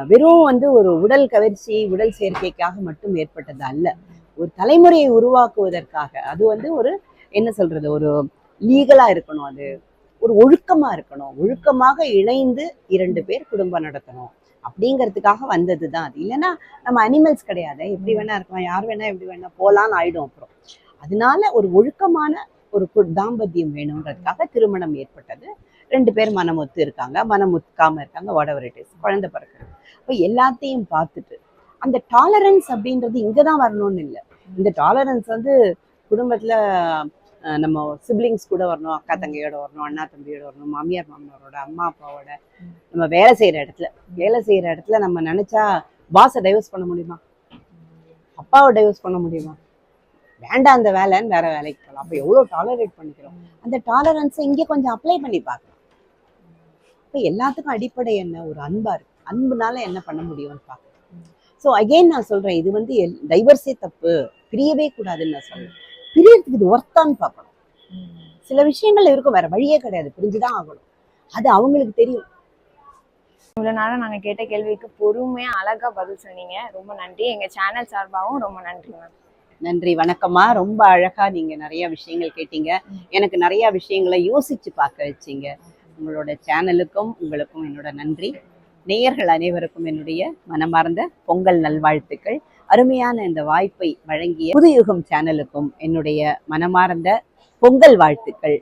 B: வெறும் வந்து ஒரு உடல் கவர்ச்சி, உடல் சேர்க்கைக்காக மட்டும் ஏற்பட்டது அல்ல, ஒரு தலைமுறையை உருவாக்குவதற்காக. அது வந்து ஒரு என்ன சொல்றது, ஒரு லீகலா இருக்கணும், அது ஒரு ஒழுக்கமா இருக்கணும், ஒழுக்கமாக இணைந்து 2 பேர் குடும்பம் நடத்தணும் அப்படிங்கிறதுக்காக வந்தது தான் அது. இல்லைன்னா நம்ம அனிமல்ஸ் கிடையாது, எப்படி வேணா இருக்கலாம், யார் வேணா எப்படி வேணா போலான்னு ஆயிடும் அப்புறம். அதனால ஒரு ஒழுக்கமான ஒரு தாம்பத்தியம் வேணும்ன்றதுக்காக திருமணம் ஏற்பட்டது. 2 பேர் மனம் ஒத்து இருக்காங்க, மனம் ஒத்துக்காம இருக்காங்க, whatever it is, குழந்தை பிறக்கிறது. இப்போ எல்லாத்தையும் பார்த்துட்டு அந்த டாலரன்ஸ் அப்படின்றது இங்கதான் வரணும்னு இல்லை. இந்த டாலரன்ஸ் வந்து குடும்பத்துல நம்ம சிப்ளிங்ஸ் கூட வரணும், அக்கா தங்கையோட வரணும், அண்ணா தம்பியோட வரணும், மாமியார் மாமனாரோட, அம்மா அப்பாவோட. நம்ம வேலை செய்யற இடத்துல நம்ம நினைச்சா பாஸை டைவர்ஸ் பண்ண முடியுமா, அப்பாவை டைவர்ஸ் பண்ண முடியுமா? வேண்டாம் அந்த வேலைன்னு வேற வேலைக்கு போகலாம். அப்போ எவ்வளோ டாலரேட் பண்ணிக்கிறோம். அந்த டாலரன்ஸை இங்கே கொஞ்சம் அப்ளை பண்ணி பார்க்கலாம். இப்போ எல்லாத்துக்கும் அடிப்படை என்ன, ஒரு அன்பா இருக்கு, அன்புனால என்ன பண்ண முடியும்னு பார்க்கலாம். ஸோ அகெயின் நான் சொல்றேன், இது வந்து டைவர்ஸே தப்பு, பிரியவே கூடாதுன்னு நான் சொல்றேன். பிரியறதுக்கு இது ஒர்த்தான்னு பார்க்கணும். சில விஷயங்கள் இருக்கும், வேற வழியே கிடையாது, பிரிஞ்சுதான் ஆகணும், அது அவங்களுக்கு தெரியும்.
A: இவ்வளவு நேரம் நாங்க கேட்ட கேள்விக்கு பொறுமையா அழகா பதில் சொன்னீங்க, ரொம்ப நன்றி. எங்க சேனல் சார்பாகவும் ரொம்ப நன்றி மேம்.
B: நன்றி, வணக்கம்மா. ரொம்ப அழகா நீங்க நிறைய விஷயங்கள் கேட்டீங்க, எனக்கு நிறைய விஷயங்களை யோசிச்சு பார்க்க வச்சீங்க. உங்களோட சேனலுக்கும் உங்களுக்கும் என்னோட நன்றி. நேயர்கள் அனைவருக்கும் என்னுடைய மனமார்ந்த பொங்கல் நல்வாழ்த்துக்கள். அருமையான இந்த வாய்ப்பை வழங்கிய புதுயுகம் சேனலுக்கும் என்னுடைய மனமார்ந்த பொங்கல் வாழ்த்துக்கள்.